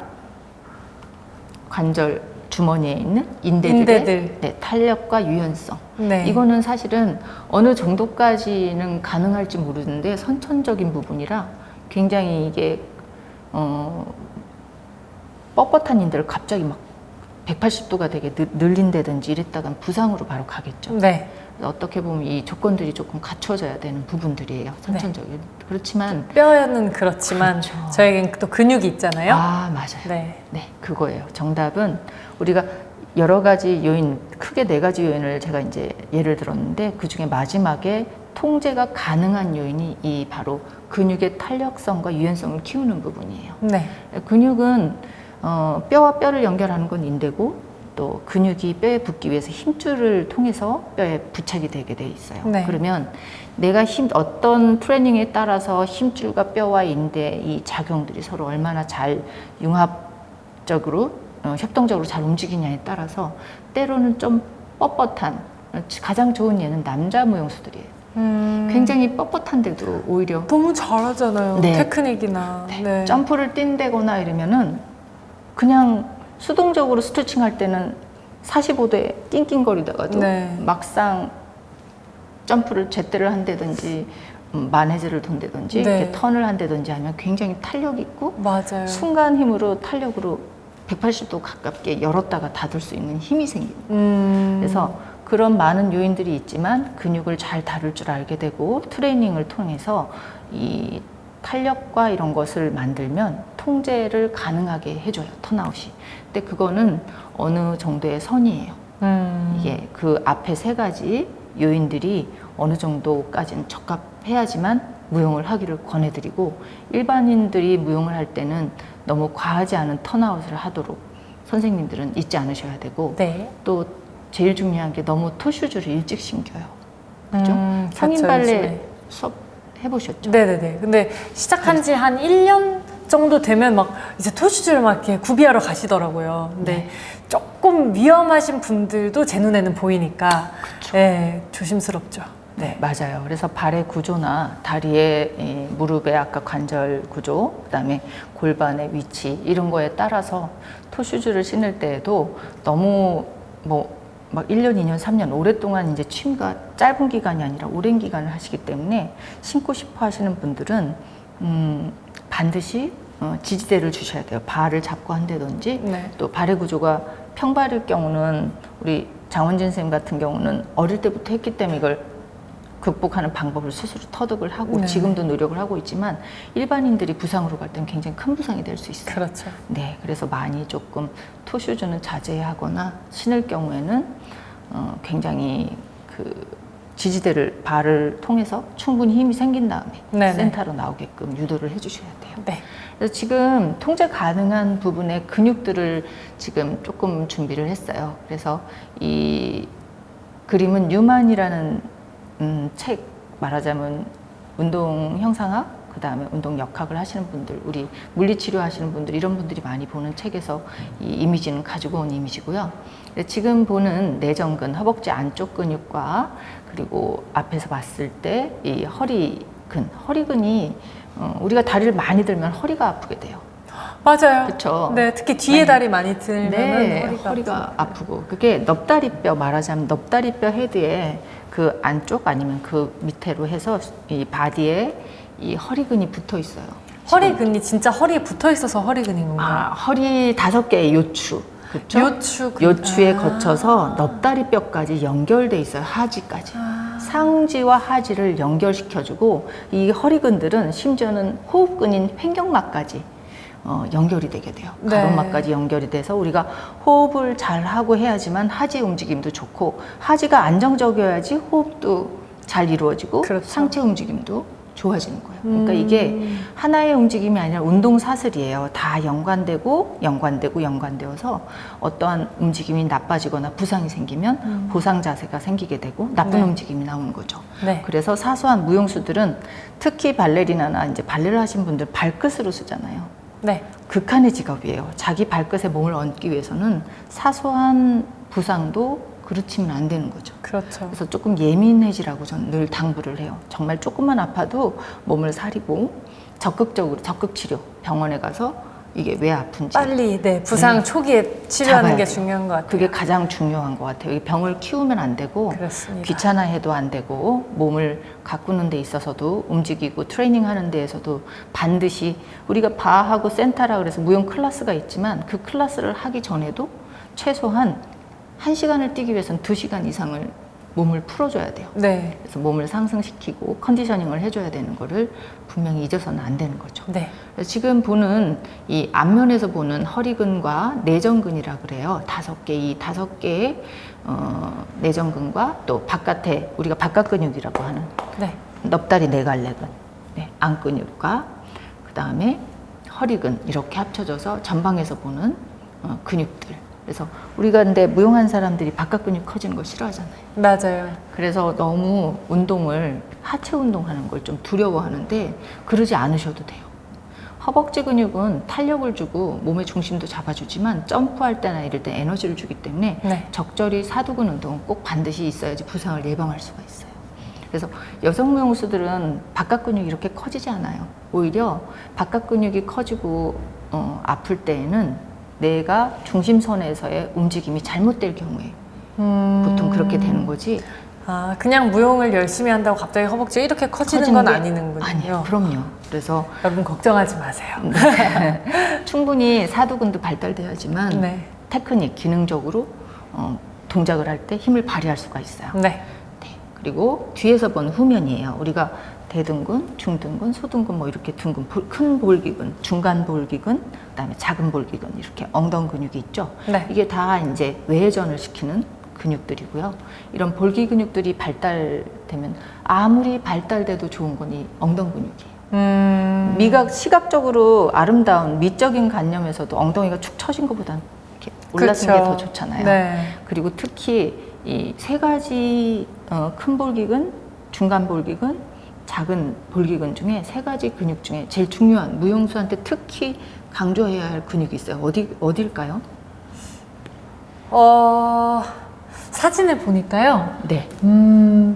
관절 주머니에 있는 인대들의 인대들. 네, 탄력과 유연성. 네. 이거는 사실은 어느 정도까지는 가능할지 모르는데 선천적인 부분이라 굉장히 이게 뻣뻣한 인대를 갑자기 막 180도가 되게 늘린다든지 이랬다간 부상으로 바로 가겠죠. 네. 어떻게 보면 이 조건들이 조금 갖춰져야 되는 부분들이에요. 선천적인. 그렇지만 뼈는 그렇지만 그렇죠. 저에겐 또 근육이 있잖아요. 맞아요. 네. 네, 그거예요. 정답은 우리가 여러 가지 요인, 크게 네 가지 요인을 제가 이제 예를 들었는데 그 중에 마지막에 통제가 가능한 요인이 이 바로 근육의 탄력성과 유연성을 키우는 부분이에요. 네. 근육은 뼈와 뼈를 연결하는 건 인대고 또 근육이 뼈에 붙기 위해서 힘줄을 통해서 뼈에 부착이 되게 돼 있어요. 네. 그러면 내가 어떤 트레이닝에 따라서 힘줄과 뼈와 인대 이 작용들이 서로 얼마나 잘 융합적으로 협동적으로 잘 움직이냐에 따라서 때로는 좀 뻣뻣한 가장 좋은 예는 남자 무용수들이에요. 굉장히 뻣뻣한데도 오히려 너무 잘하잖아요. 네. 테크닉이나. 네. 점프를 뛴다거나 이러면은 그냥 수동적으로 스트레칭 할 때는 45도에 낑낑거리다가도 네. 막상 점프를 제때를 한다든지 만회제를 돈다든지 네. 이렇게 턴을 한다든지 하면 굉장히 탄력 있고 맞아요. 순간 힘으로 탄력으로 180도 가깝게 열었다가 닫을 수 있는 힘이 생깁니다. 그래서 그런 많은 요인들이 있지만 근육을 잘 다룰 줄 알게 되고 트레이닝을 통해서 이 탄력과 이런 것을 만들면 통제를 가능하게 해줘요. 턴아웃이. 근데 그거는 어느 정도의 선이에요. 이게 그 앞에 세 가지 요인들이 어느 정도까지는 적합해야지만 무용을 하기를 권해드리고 일반인들이 무용을 할 때는 너무 과하지 않은 턴아웃을 하도록 선생님들은 잊지 않으셔야 되고 네. 또 제일 중요한 게 너무 토슈즈를 일찍 신겨요. 그죠? 성인 그렇죠, 발레 요즘에. 수업 해보셨죠? 네네네. 근데 시작한 지 한 1년 정도 되면 막 이제 토슈즈를 막 이렇게 구비하러 가시더라고요. 근데 네. 조금 위험하신 분들도 제 눈에는 보이니까 네, 조심스럽죠. 네, 맞아요. 그래서 발의 구조나 다리의 이 무릎의 아까 관절 구조, 그다음에 골반의 위치 이런 거에 따라서 토슈즈를 신을 때에도 너무 막 1년, 2년, 3년 오랫동안 이제 취미가 짧은 기간이 아니라 오랜 기간을 하시기 때문에 신고 싶어 하시는 분들은 반드시 지지대를 주셔야 돼요. 발을 잡고 한다든지 네. 또 발의 구조가 평발일 경우는 우리 장원진 선생님 같은 경우는 어릴 때부터 했기 때문에 이걸 극복하는 방법을 스스로 터득을 하고 네. 지금도 노력을 하고 있지만 일반인들이 부상으로 갈 때는 굉장히 큰 부상이 될 수 있어요. 그렇죠. 네, 그래서 많이 조금 토슈즈는 자제하거나 신을 경우에는 굉장히 그 지지대를 발을 통해서 충분히 힘이 생긴 다음에 네네. 센터로 나오게끔 유도를 해주셔야 돼요. 네. 그래서 지금 통제 가능한 부분의 근육들을 지금 조금 준비를 했어요. 그래서 이 그림은 뉴만이라는 책 말하자면 운동 형상학 그 다음에 운동 역학을 하시는 분들 우리 물리치료 하시는 분들 이런 분들이 많이 보는 책에서 이 이미지는 가지고 온 이미지고요. 지금 보는 내전근 허벅지 안쪽 근육과 그리고 앞에서 봤을 때 이 허리근이 우리가 다리를 많이 들면 허리가 아프게 돼요. 맞아요. 그렇죠. 네, 특히 뒤에 다리 많이 들면 네, 허리가 아프고 그게 넙다리뼈 말하자면 넙다리뼈 헤드에 그 안쪽 아니면 그 밑으로 해서 이 바디에 이 허리근이 붙어 있어요. 허리근이 진짜 허리에 붙어 있어서 허리근인 건가요? 허리 5개의 요추. 그렇죠? 요추에 거쳐서 넙다리뼈까지 연결돼 있어요. 하지까지. 상지와 하지를 연결시켜주고 이 허리근들은 심지어는 호흡근인 횡격막까지 연결이 되게 돼요. 네. 가로막까지 연결이 돼서 우리가 호흡을 잘 하고 해야지만 하지 움직임도 좋고 하지가 안정적이어야지 호흡도 잘 이루어지고 그렇죠. 상체 움직임도 좋아지는 거예요. 그러니까 이게 하나의 움직임이 아니라 운동 사슬이에요. 다 연관되어서 어떠한 움직임이 나빠지거나 부상이 생기면 보상 자세가 생기게 되고 나쁜 네. 움직임이 나오는 거죠. 네. 그래서 사소한 무용수들은 특히 발레리나나 이제 발레를 하신 분들 발끝으로 쓰잖아요. 네. 극한의 직업이에요. 자기 발끝에 몸을 얹기 위해서는 사소한 부상도 그르치면 안 되는 거죠. 그렇죠. 그래서 조금 예민해지라고 저는 늘 당부를 해요. 정말 조금만 아파도 몸을 사리고 적극 치료 병원에 가서 이게 왜 아픈지 빨리 부상 네. 초기에 치료하는 잡아야 게 돼요. 중요한 것 같아요. 그게 가장 중요한 것 같아요. 이 병을 키우면 안 되고 그렇습니다. 귀찮아해도 안 되고 몸을 가꾸는 데 있어서도 움직이고 트레이닝 하는 데에서도 반드시 우리가 바하고 센타라 그래서 무용 클래스가 있지만 그 클래스를 하기 전에도 최소한 1시간을 뛰기 위해서는 2시간 이상을 몸을 풀어줘야 돼요. 네. 그래서 몸을 상승시키고 컨디셔닝을 해줘야 되는 거를 분명히 잊어서는 안 되는 거죠. 네. 그래서 지금 보는 이 앞면에서 보는 허리근과 내전근이라 그래요. 5개, 이 5개의 내전근과 또 바깥에 우리가 바깥 근육이라고 하는 네. 넙다리 네갈래근, 네, 안근육과 그 다음에 허리근 이렇게 합쳐져서 전방에서 보는 근육들. 그래서 우리가 근데 무용한 사람들이 바깥 근육 커지는 걸 싫어하잖아요. 맞아요. 그래서 너무 운동을 하체 운동하는 걸 좀 두려워하는데 그러지 않으셔도 돼요. 허벅지 근육은 탄력을 주고 몸의 중심도 잡아주지만 점프할 때나 이럴 때 에너지를 주기 때문에 네. 적절히 사두근 운동은 꼭 반드시 있어야지 부상을 예방할 수가 있어요. 그래서 여성 무용수들은 바깥 근육이 이렇게 커지지 않아요. 오히려 바깥 근육이 커지고 아플 때에는 내가 중심선에서의 움직임이 잘못될 경우에 보통 그렇게 되는 거지. 아, 그냥 무용을 열심히 한다고 갑자기 허벅지가 이렇게 커지는 건 게 아니는군요. 아니에요. 그럼요. 그래서 여러분 걱정하지 마세요. 충분히 사두근도 발달돼야지만 네. 테크닉, 기능적으로 동작을 할 때 힘을 발휘할 수가 있어요. 네. 네. 그리고 뒤에서 본 후면이에요. 우리가 대등근, 중등근, 소등근 뭐 이렇게 등근, 큰 볼기근, 중간 볼기근, 그다음에 작은 볼기근 이렇게 엉덩 근육이 있죠. 네. 이게 다 이제 외회전을 시키는 근육들이고요. 이런 볼기 근육들이 발달되면 아무리 발달돼도 좋은 건 이 엉덩 근육이에요. 시각적으로 아름다운 미적인 관념에서도 엉덩이가 축 처진 것보다는 이렇게 올라선 게 더 좋잖아요. 네. 그리고 특히 이 세 가지 큰 볼기근, 중간 볼기근, 작은 볼기근 중에 세 가지 근육 중에 제일 중요한 무용수한테 특히 강조해야 할 근육이 있어요. 어딜까요? 사진을 보니까요. 네.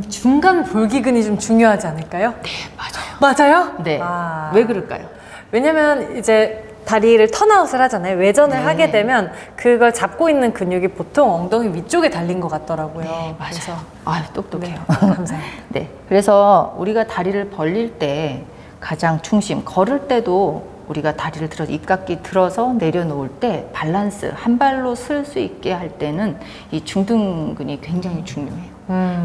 중간 볼기근이 좀 중요하지 않을까요? 네, 맞아요. 맞아요? 네. 아. 왜 그럴까요? 왜냐면 이제 다리를 턴아웃을 하잖아요. 외전을 네. 하게 되면 그걸 잡고 있는 근육이 보통 엉덩이 위쪽에 달린 것 같더라고요. 네, 맞아요. 그래서, 아유, 똑똑해요. 네, 감사합니다. 네. 그래서 우리가 다리를 벌릴 때 가장 중심, 걸을 때도 우리가 다리를 들어서 입각기 들어서 내려놓을 때 밸런스, 한 발로 쓸 수 있게 할 때는 이 중등근이 굉장히 중요해요.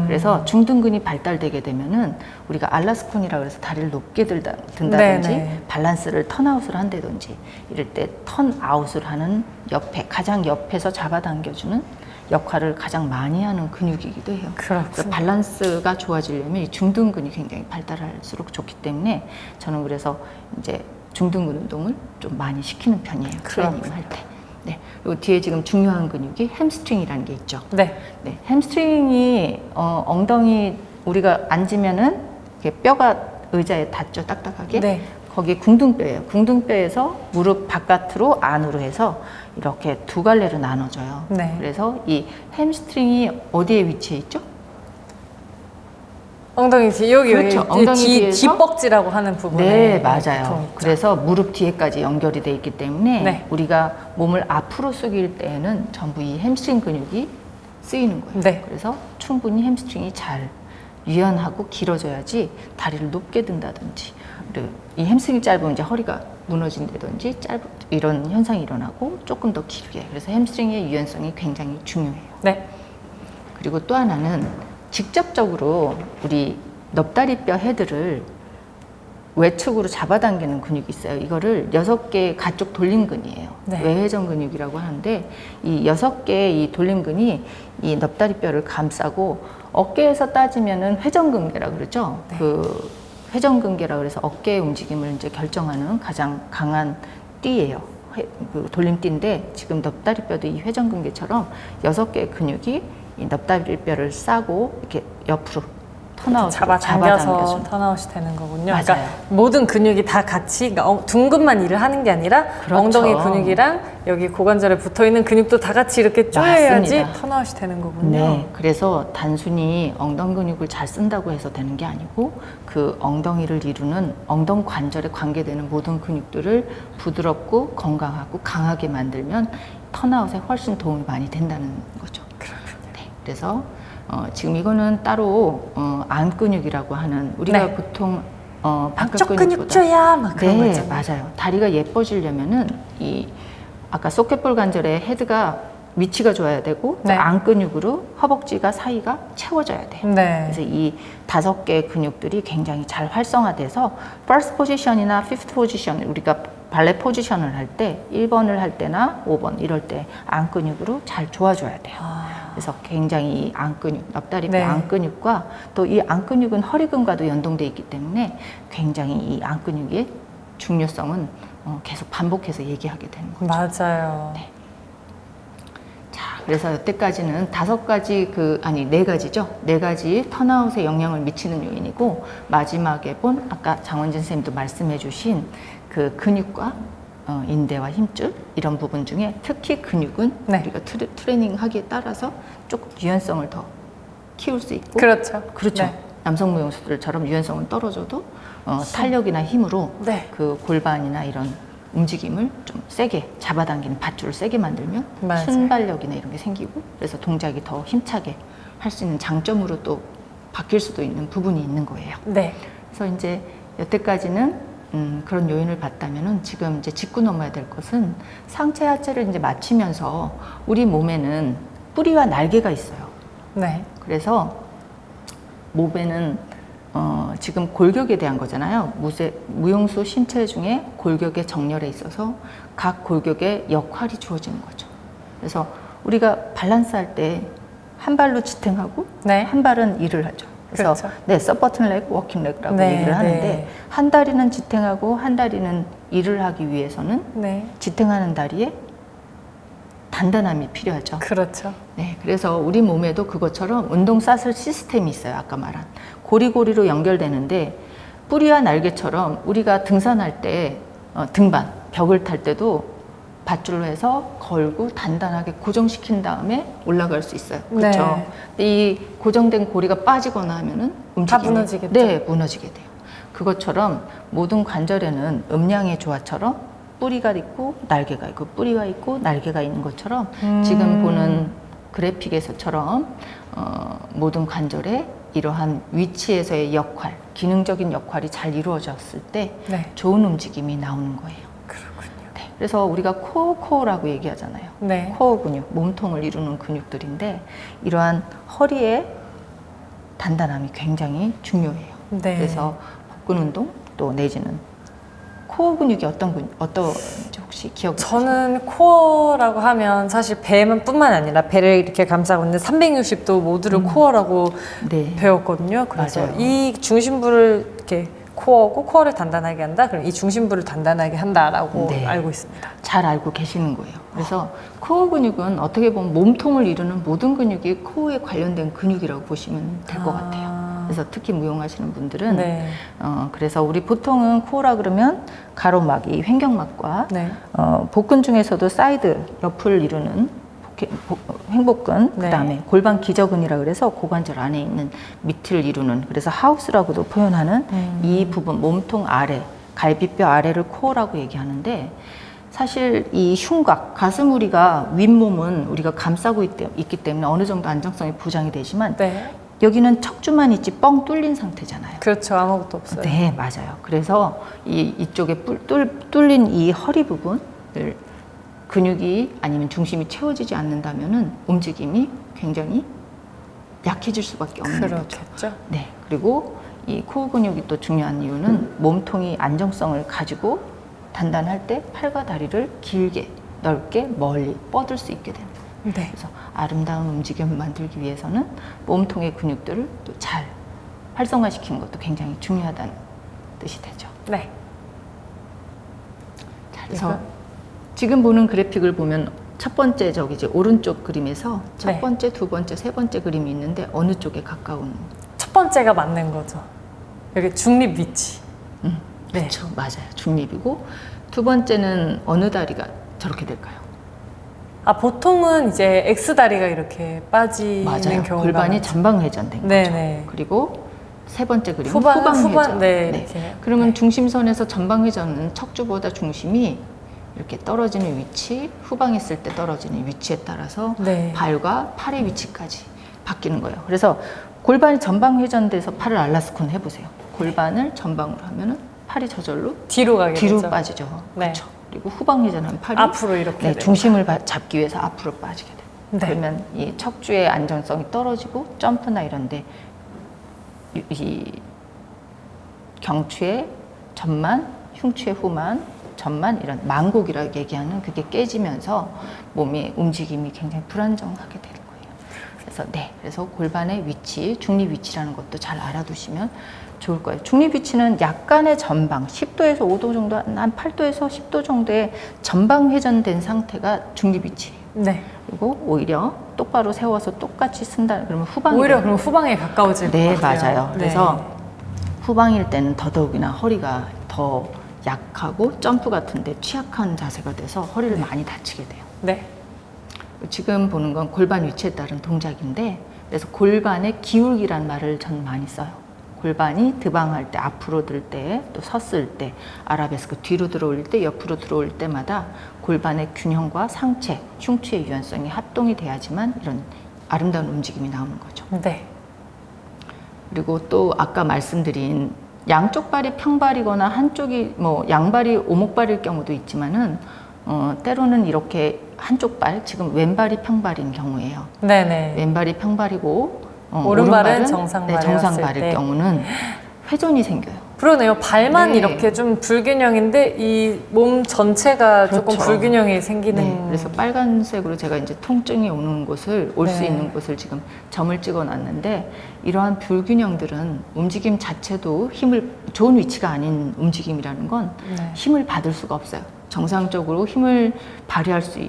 그래서 중등근이 발달되게 되면은 우리가 알라스콘이라고 해서 다리를 높게 든다든지 네네. 밸런스를 턴아웃을 한다든지 이럴 때 턴아웃을 하는 옆에 가장 옆에서 잡아당겨주는 역할을 가장 많이 하는 근육이기도 해요. 그래서 그렇군요. 밸런스가 좋아지려면 이 중등근이 굉장히 발달할수록 좋기 때문에 저는 그래서 이제 중등근 운동을 좀 많이 시키는 편이에요. 트레이닝을 할 때. 네. 그리고 뒤에 지금 중요한 근육이 햄스트링이라는 게 있죠. 네. 네. 햄스트링이 엉덩이 우리가 앉으면은 이렇게 뼈가 의자에 닿죠. 딱딱하게. 네. 거기 궁둥뼈예요. 궁둥뼈에서 무릎 바깥으로 안으로 해서 이렇게 두 갈래로 나눠져요. 네. 그래서 이 햄스트링이 어디에 위치해 있죠? 엉덩이 뒤, 여기, 그렇죠. 여기 엉덩이 뒤에서? 뒷벅지라고 하는 부분에. 네, 맞아요. 보통 있죠. 그래서 무릎 뒤에까지 연결이 돼 있기 때문에 네. 우리가 몸을 앞으로 숙일 때에는 전부 이 햄스트링 근육이 쓰이는 거예요. 네. 그래서 충분히 햄스트링이 잘 유연하고 길어져야지 다리를 높게 든다든지 그리고 이 햄스트링이 짧으면 이제 허리가 무너진다든지 이런 현상이 일어나고 조금 더 길게. 그래서 햄스트링의 유연성이 굉장히 중요해요. 네. 그리고 또 하나는 직접적으로 우리 넙다리뼈 헤드를 외측으로 잡아당기는 근육이 있어요. 이거를 6개의 가쪽 돌림근이에요. 네. 외회전 근육이라고 하는데 이 6개의 이 돌림근이 이 넙다리뼈를 감싸고 어깨에서 따지면은 회전근개라고 그러죠. 네. 그 회전근개라고 그래서 어깨의 움직임을 이제 결정하는 가장 강한 띠예요. 그 돌림띠인데 지금 넙다리뼈도 이 회전근개처럼 6개의 근육이 이 넙다리뼈를 싸고 이렇게 옆으로 턴아웃 잡아당겨서 턴아웃이 되는 거군요. 맞아요. 그러니까 모든 근육이 다 같이 그러니까 둔근만 일을 하는 게 아니라 그렇죠. 엉덩이 근육이랑 여기 고관절에 붙어 있는 근육도 다 같이 이렇게 쪼여야지 맞습니다. 턴아웃이 되는 거군요. 네, 그래서 단순히 엉덩이 근육을 잘 쓴다고 해서 되는 게 아니고 그 엉덩이를 이루는 엉덩 관절에 관계되는 모든 근육들을 부드럽고 건강하고 강하게 만들면 턴아웃에 훨씬 도움이 많이 된다는 거죠. 그렇군요. 네, 그래서 지금 이거는 따로 안 근육이라고 하는 우리가 네. 보통 안쪽 바깥 근육 근육보다 줘야 막 그런 거 네, 있잖아요. 맞아요. 다리가 예뻐지려면은 이 아까 소켓볼 관절의 헤드가 위치가 좋아야 되고 네. 또 안 근육으로 허벅지가 사이가 채워져야 돼요. 네. 그래서 이 5개의 근육들이 굉장히 잘 활성화돼서 first 포지션이나 fifth 포지션 우리가 발레 포지션을 할 때 1번을 할 때나 5번 이럴 때 안 근육으로 잘 조아줘야 돼요. 그래서 굉장히 이 안 근육, 납다리뼈 네. 안 근육과 또 이 안 근육은 허리근과도 연동돼 있기 때문에 굉장히 이 안 근육의 중요성은 계속 반복해서 얘기하게 되는 거죠. 맞아요. 네. 그래서 여태까지는 5가지 네 가지죠. 4가지 턴아웃에 영향을 미치는 요인이고, 마지막에 본 아까 장원진 선생님도 말씀해 주신 그 근육과 인대와 힘줄 이런 부분 중에 특히 근육은 네. 우리가 트레이닝 하기에 따라서 조금 유연성을 더 키울 수 있고, 그렇죠. 그렇죠. 네. 남성 무용수들처럼 유연성은 떨어져도 탄력이나 힘으로 네. 그 골반이나 이런 움직임을 좀 세게 잡아당기는 밧줄을 세게 만들면 맞아요. 순발력이나 이런 게 생기고, 그래서 동작이 더 힘차게 할 수 있는 장점으로 또 바뀔 수도 있는 부분이 있는 거예요. 네. 그래서 이제 여태까지는 그런 요인을 봤다면은 지금 이제 짚고 넘어야 될 것은 상체 하체를 이제 맞추면서 우리 몸에는 뿌리와 날개가 있어요. 네. 그래서 몸에는 지금 골격에 대한 거잖아요. 무용수 신체 중에 골격의 정렬에 있어서 각 골격의 역할이 주어지는 거죠. 그래서 우리가 밸런스 할 때 한 발로 지탱하고 네. 한 발은 일을 하죠. 그래서 그렇죠. 네, 서포팅 레그, 워킹 레그라고 네, 얘기를 하는데, 네. 한 다리는 지탱하고 한 다리는 일을 하기 위해서는 네. 지탱하는 다리에 단단함이 필요하죠. 그렇죠. 네, 그래서 우리 몸에도 그것처럼 운동 사슬 시스템이 있어요. 아까 말한 고리고리로 연결되는데, 뿌리와 날개처럼 우리가 등산할 때 등반, 벽을 탈 때도 밧줄로 해서 걸고 단단하게 고정시킨 다음에 올라갈 수 있어요. 그렇죠? 네. 근데 이 고정된 고리가 빠지거나 하면은 움직임이 무너지겠죠. 네, 무너지게 돼요. 그것처럼 모든 관절에는 음양의 조화처럼 뿌리가 있고 날개가 있고 뿌리가 있고 날개가 있는 것처럼 지금 보는 그래픽에서처럼 모든 관절에 이러한 위치에서의 역할, 기능적인 역할이 잘 이루어졌을 때 네. 좋은 움직임이 나오는 거예요. 그렇군요. 네, 그래서 우리가 코어라고 얘기하잖아요. 네. 코어 근육, 몸통을 이루는 근육들인데, 이러한 허리의 단단함이 굉장히 중요해요. 네. 그래서 복근 운동 또 내지는 코어 근육이 어떤지 혹시 기억? 저는 코어라고 하면 사실 배뿐만 아니라 배를 이렇게 감싸고 있는 360도 모두를 코어라고 네. 배웠거든요. 그래서 맞아요. 이 중심부를 이렇게 코어고, 코어를 단단하게 한다. 그럼 이 중심부를 단단하게 한다라고 네. 알고 있습니다. 잘 알고 계시는 거예요. 그래서 코어 근육은 어떻게 보면 몸통을 이루는 모든 근육이 코어에 관련된 근육이라고 보시면 될 것 같아요. 그래서 특히 무용하시는 분들은 네. 그래서 우리 보통은 코어라 그러면 가로막, 이 횡격막과 네. 복근 중에서도 사이드, 옆을 이루는 횡복근, 네. 그다음에 골반 기저근이라 그래서 고관절 안에 있는 밑을 이루는, 그래서 하우스라고도 표현하는 이 부분, 몸통 아래, 갈비뼈 아래를 코어라고 얘기하는데, 사실 이 흉곽, 가슴 우리가 윗몸은 우리가 감싸고 있기 때문에 어느 정도 안정성이 보장이 되지만, 네. 여기는 척추만 있지 뻥 뚫린 상태잖아요. 그렇죠. 아무것도 없어요. 네, 맞아요. 그래서 이쪽에 뚫린 이 허리 부분을 근육이 아니면 중심이 채워지지 않는다면은 움직임이 굉장히 약해질 수밖에 없는 거죠. 그렇겠죠. 네, 그리고 이 코어 근육이 또 중요한 이유는 몸통이 안정성을 가지고 단단할 때 팔과 다리를 길게, 넓게, 멀리 뻗을 수 있게 됩니다. 네. 그래서 아름다운 움직임을 만들기 위해서는 몸통의 근육들을 또 잘 활성화시키는 것도 굉장히 중요하다는 뜻이 되죠. 네. 자, 그래서 지금 보는 그래픽을 보면 첫 번째 저기지 오른쪽 그림에서 첫 네. 번째, 두 번째, 세 번째 그림이 있는데 어느 쪽에 가까운? 첫 번째가 맞는 거죠. 여기 중립 위치. 네. 그렇죠, 맞아요. 중립이고, 두 번째는 어느 다리가 저렇게 될까요? 보통은 이제 X다리가 이렇게 빠지는 맞아요. 경우가 골반이 많죠. 전방 회전된 거죠. 네네. 그리고 세 번째 그림은 후반, 후방 회전. 네, 이렇게. 그러면 네. 중심선에서 전방 회전은 척추보다 중심이 이렇게 떨어지는 위치, 후방했을 때 떨어지는 위치에 따라서 네. 발과 팔의 위치까지 바뀌는 거예요. 그래서 골반이 전방 회전돼서 팔을 알라스콘 해보세요. 골반을 전방으로 하면은 팔이 저절로 뒤로 가게 뒤로 되죠. 빠지죠. 네. 그렇죠. 그리고 후방 회전하면 팔이 앞으로 이렇게 네, 돼요. 중심을 잡기 위해서 앞으로 빠지게 돼요. 네. 그러면 이 척추의 안정성이 떨어지고 점프나 이런데 이 경추의 전만, 흉추의 후만, 전만 이런 만곡이라고 얘기하는 그게 깨지면서 몸의 움직임이 굉장히 불안정하게 되는 거예요. 그래서 그래서 골반의 위치, 중립 위치라는 것도 잘 알아두시면 좋을 거예요. 중립 위치는 약간의 전방, 10도에서 5도 정도, 한 8도에서 10도 정도의 전방 회전된 상태가 중립 위치예요. 네. 그리고 오히려 똑바로 세워서 똑같이 쓴다 그러면 후방이 오히려 돼요. 그럼 후방에 가까워질 네, 것 같아요. 맞아요. 그래서 후방일 때는 더더욱이나 허리가 더 약하고 점프 같은데 취약한 자세가 돼서 허리를 많이 다치게 돼요. 네. 지금 보는 건 골반 위치에 따른 동작인데, 그래서 골반의 기울기란 말을 전 많이 써요. 골반이 드방할 때, 앞으로 들 때, 또 섰을 때, 아라베스크 뒤로 들어올 때, 옆으로 들어올 때마다 골반의 균형과 상체, 흉추의 유연성이 합동이 돼야지만 이런 아름다운 움직임이 나오는 거죠. 네. 그리고 또 아까 말씀드린 양쪽 발이 평발이거나 한쪽이 뭐 양발이 오목발일 경우도 있지만은 때로는 이렇게 한쪽 발, 지금 왼발이 평발인 경우예요. 네네. 왼발이 평발이고 오른발은 정상발이었을 정상발일 때. 경우는 회전이 생겨요. 그러네요. 발만 네. 이렇게 좀 불균형인데 이 몸 전체가 조금 그렇죠. 불균형이 생기는. 네, 그래서 빨간색으로 제가 이제 통증이 오는 곳을 올 수 네. 있는 곳을 지금 점을 찍어 놨는데, 이러한 불균형들은 움직임 자체도 힘을 좋은 위치가 아닌 움직임이라는 건 네. 힘을 받을 수가 없어요. 정상적으로 힘을 발휘할 수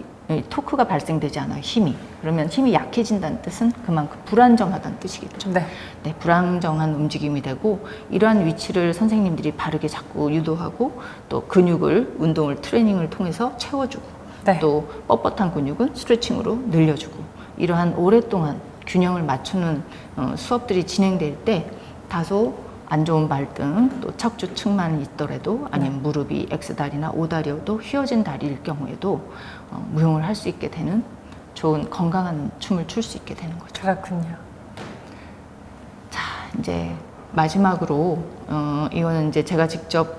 토크가 발생되지 않아요. 힘이. 그러면 힘이 약해진다는 뜻은 그만큼 불안정하다는 뜻이겠죠. 네. 네, 불안정한 움직임이 되고, 이러한 위치를 선생님들이 바르게 자꾸 유도하고, 또 근육을 운동을 트레이닝을 통해서 채워주고, 네. 또 뻣뻣한 근육은 스트레칭으로 늘려주고, 이러한 오랫동안 균형을 맞추는 수업들이 진행될 때 다소 안 좋은 발등, 또 척추 측만이 있더라도, 아니면 무릎이 X다리나 O다리여도 휘어진 다리일 경우에도 무용을 할 수 있게 되는 좋은 건강한 춤을 출 수 있게 되는 거죠. 그렇군요. 자, 이제 마지막으로 이거는 이제 제가 직접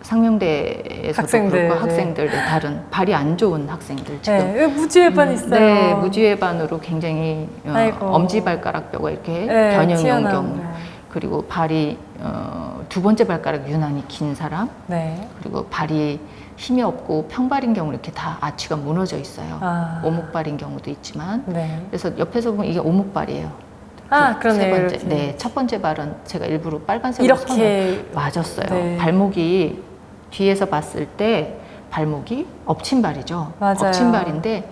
상명대에서도 학생들, 그렇고 네. 학생들, 다른 발이 안 좋은 학생들 지금 네. 여기 무지외반 있어요. 네, 무지외반으로 굉장히 아이고. 엄지발가락뼈가 이렇게 네, 변형이 온 튀어나온 경우, 거. 그리고 발이 두 번째 발가락이 유난히 긴 사람, 네. 그리고 발이 힘이 없고 평발인 경우 이렇게 다 아치가 무너져 있어요. 아. 오목발인 경우도 있지만, 네. 그래서 옆에서 보면 이게 오목발이에요. 아, 그러네요. 세 번째, 이렇게. 네, 첫 번째 발은 제가 일부러 빨간색으로 이렇게. 맞았어요. 네. 발목이 뒤에서 봤을 때 발목이 엎친 발이죠. 맞아요. 엎친 발인데,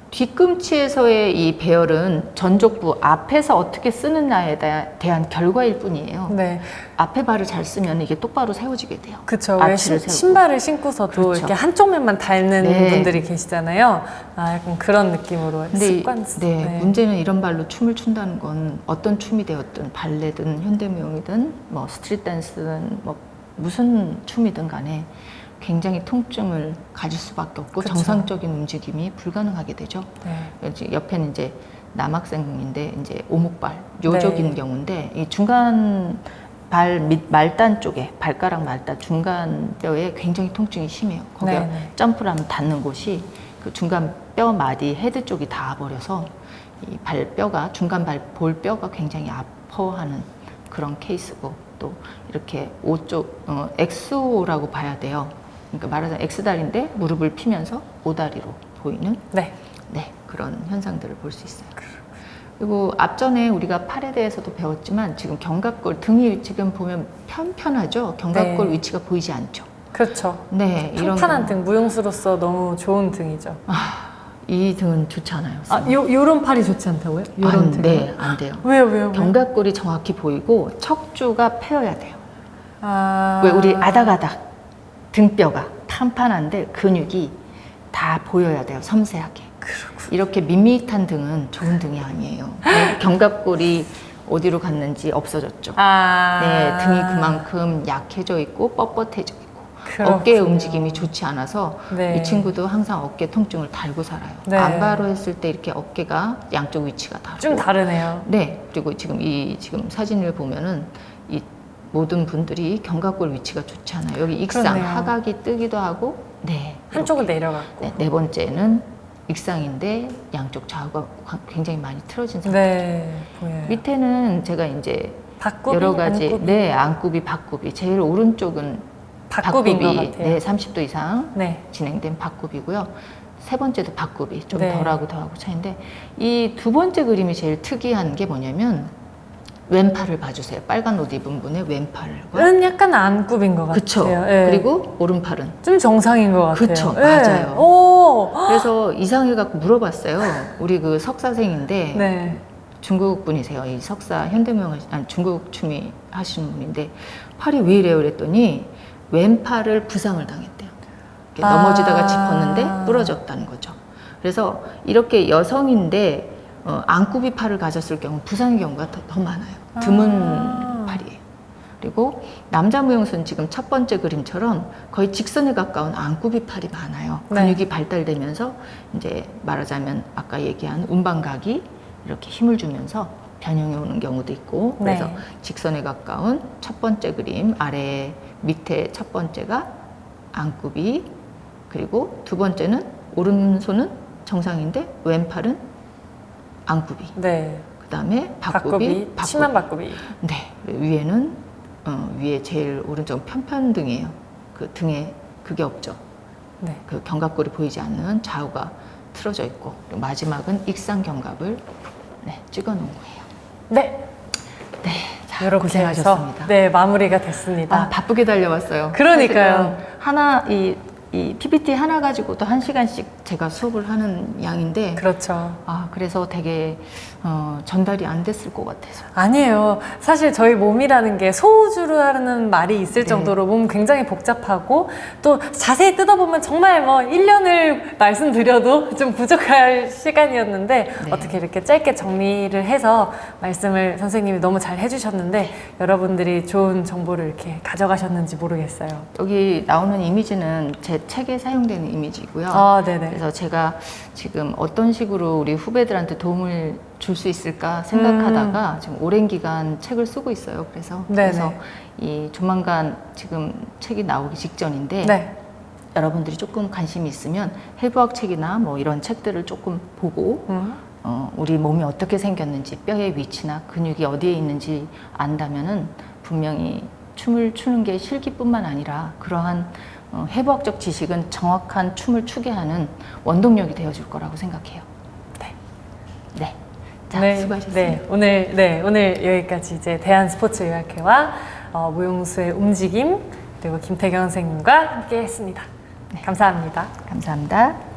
뒤꿈치에서의 이 배열은 전족부 앞에서 어떻게 쓰느냐에 대한 결과일 뿐이에요. 네. 앞에 발을 잘 쓰면 이게 똑바로 세워지게 돼요. 그쵸. 왜 아치를 세우고. 신발을 신고서도 그렇죠. 이렇게 한쪽 면만 닳는 네. 분들이 계시잖아요. 아, 약간 그런 느낌으로 근데 습관. 네, 문제는 이런 발로 춤을 춘다는 건 어떤 춤이 되었든 발레든 현대무용이든 뭐 스트릿 댄스든 뭐 무슨 춤이든 간에 굉장히 통증을 가질 수밖에 없고, 그쵸. 정상적인 움직임이 불가능하게 되죠. 네. 이제 옆에는 이제 남학생인데 이제 오목발 요적인 네. 경우인데, 이 중간 발 밑 말단 쪽에, 발가락 말단 중간 뼈에 굉장히 통증이 심해요. 거기가 네, 네. 점프를 하면 닿는 곳이 그 중간 뼈 마디 헤드 쪽이 닿아버려서 이 발뼈가, 중간 발 볼 뼈가 굉장히 아파하는 그런 케이스고, 또 이렇게 오쪽 X오라고 봐야 돼요. 그러니까 말하자면 X다리인데 무릎을 피면서 O다리로 보이는 네. 네, 그런 현상들을 볼 수 있어요. 그리고 앞전에 우리가 팔에 대해서도 배웠지만, 지금 견갑골, 등이 지금 보면 편편하죠. 견갑골 네. 위치가 보이지 않죠. 그렇죠. 네, 이런 평탄한 경우. 등, 무용수로서 너무 좋은 등이죠. 이 등은 좋지 않아요. 요런 팔이 좋지 않다고요? 요런 등? 네, 안 돼요. 왜요? 견갑골이 정확히 보이고 척추가 펴야 돼요. 아. 왜 우리 아닥아닥 등뼈가 판판한데 근육이 다 보여야 돼요. 섬세하게. 이렇게 밋밋한 등은 좋은 등이 아니에요. 견갑골이 어디로 갔는지 없어졌죠. 아. 네, 등이 그만큼 약해져 있고 뻣뻣해져 있고, 그렇군요. 어깨의 움직임이 좋지 않아서 네. 이 친구도 항상 어깨 통증을 달고 살아요. 네. 안바로 했을 때 이렇게 어깨가 양쪽 위치가 다르고. 좀 다르네요. 네, 그리고 지금 사진을 보면은 이 모든 분들이 견갑골 위치가 좋지 않아요. 여기 익상, 그렇네요. 하각이 뜨기도 하고, 네. 한쪽은 이렇게. 내려갔고. 네, 네 번째는 익상인데 양쪽 좌우가 굉장히 많이 틀어진 상태. 네, 보여요. 밑에는 제가 이제 박굽이, 여러 가지, 안굽이? 네, 안굽이, 박굽이. 제일 오른쪽은 박굽인 것 같아요. 네, 30도 이상 네. 진행된 박굽이고요. 세 번째도 박굽이 좀 네. 덜하고 더하고 차이인데, 이 두 번째 그림이 제일 특이한 게 뭐냐면, 왼팔을 봐주세요. 빨간 옷 입은 분의 왼팔과. 은 약간 안굽인 것 그쵸. 같아요. 예. 그리고 오른팔은. 좀 정상인 것 같아요. 그쵸. 예. 맞아요. 오. 그래서 이상해갖고 물어봤어요. 우리 그 석사생인데 네. 중국 분이세요. 이 석사 현대무용 아니 중국 춤이 하시는 분인데 팔이 왜 이래요? 그랬더니 왼팔을 부상을 당했대요. 이렇게 넘어지다가 짚었는데 부러졌다는 거죠. 그래서 이렇게 여성인데 안굽이 팔을 가졌을 경우 부상의 경우가 더 많아요. 드문 팔이에요. 그리고 남자 무용수는 지금 첫 번째 그림처럼 거의 직선에 가까운 안굽이 팔이 많아요. 네. 근육이 발달되면서 이제 말하자면 아까 얘기한 운반각이 이렇게 힘을 주면서 변형이 오는 경우도 있고 그래서 네. 직선에 가까운 첫 번째 그림 아래 밑에 첫 번째가 안굽이 그리고 두 번째는 오른손은 정상인데 왼팔은 안굽이 네. 그 다음에 박굽이, 심한 박굽이. 네 위에는 위에 제일 오른쪽 편편등이에요. 그 등에 그게 없죠. 네. 그 견갑골이 보이지 않는 좌우가 틀어져 있고 그리고 마지막은 익상 견갑을 네, 찍어 놓은 거예요. 네. 네, 자, 이렇게 고생하셨습니다. 해서 네, 마무리가 됐습니다. 아, 바쁘게 달려왔어요. 그러니까요. 사실은 하나 이 PPT 하나 가지고도 1시간씩 제가 수업을 하는 양인데 그렇죠. 그래서 되게 전달이 안 됐을 것 같아서. 아니에요. 사실 저희 몸이라는 게 소우주라는 말이 있을 네. 정도로 몸 굉장히 복잡하고 또 자세히 뜯어보면 정말 뭐 1년을 말씀드려도 좀 부족할 시간이었는데 네. 어떻게 이렇게 짧게 정리를 해서 말씀을 선생님이 너무 잘 해주셨는데 여러분들이 좋은 정보를 이렇게 가져가셨는지 모르겠어요. 여기 나오는 이미지는 제 책에 사용되는 이미지고요. 아, 네네. 그래서 제가 지금 어떤 식으로 우리 후배들한테 도움을 줄 수 있을까 생각하다가 지금 오랜 기간 책을 쓰고 있어요. 그래서 이 조만간 지금 책이 나오기 직전인데 네. 여러분들이 조금 관심이 있으면 해부학 책이나 뭐 이런 책들을 조금 보고 우리 몸이 어떻게 생겼는지 뼈의 위치나 근육이 어디에 있는지 안다면은 분명히 춤을 추는 게 실기뿐만 아니라 그러한 해부학적 지식은 정확한 춤을 추게 하는 원동력이 되어줄 거라고 생각해요. 네. 네. 자, 수고하셨습니다. 오늘 여기까지 이제 대한스포츠의학회와 무용수의 움직임 그리고 김태경 선생님과 함께 했습니다. 감사합니다. 감사합니다.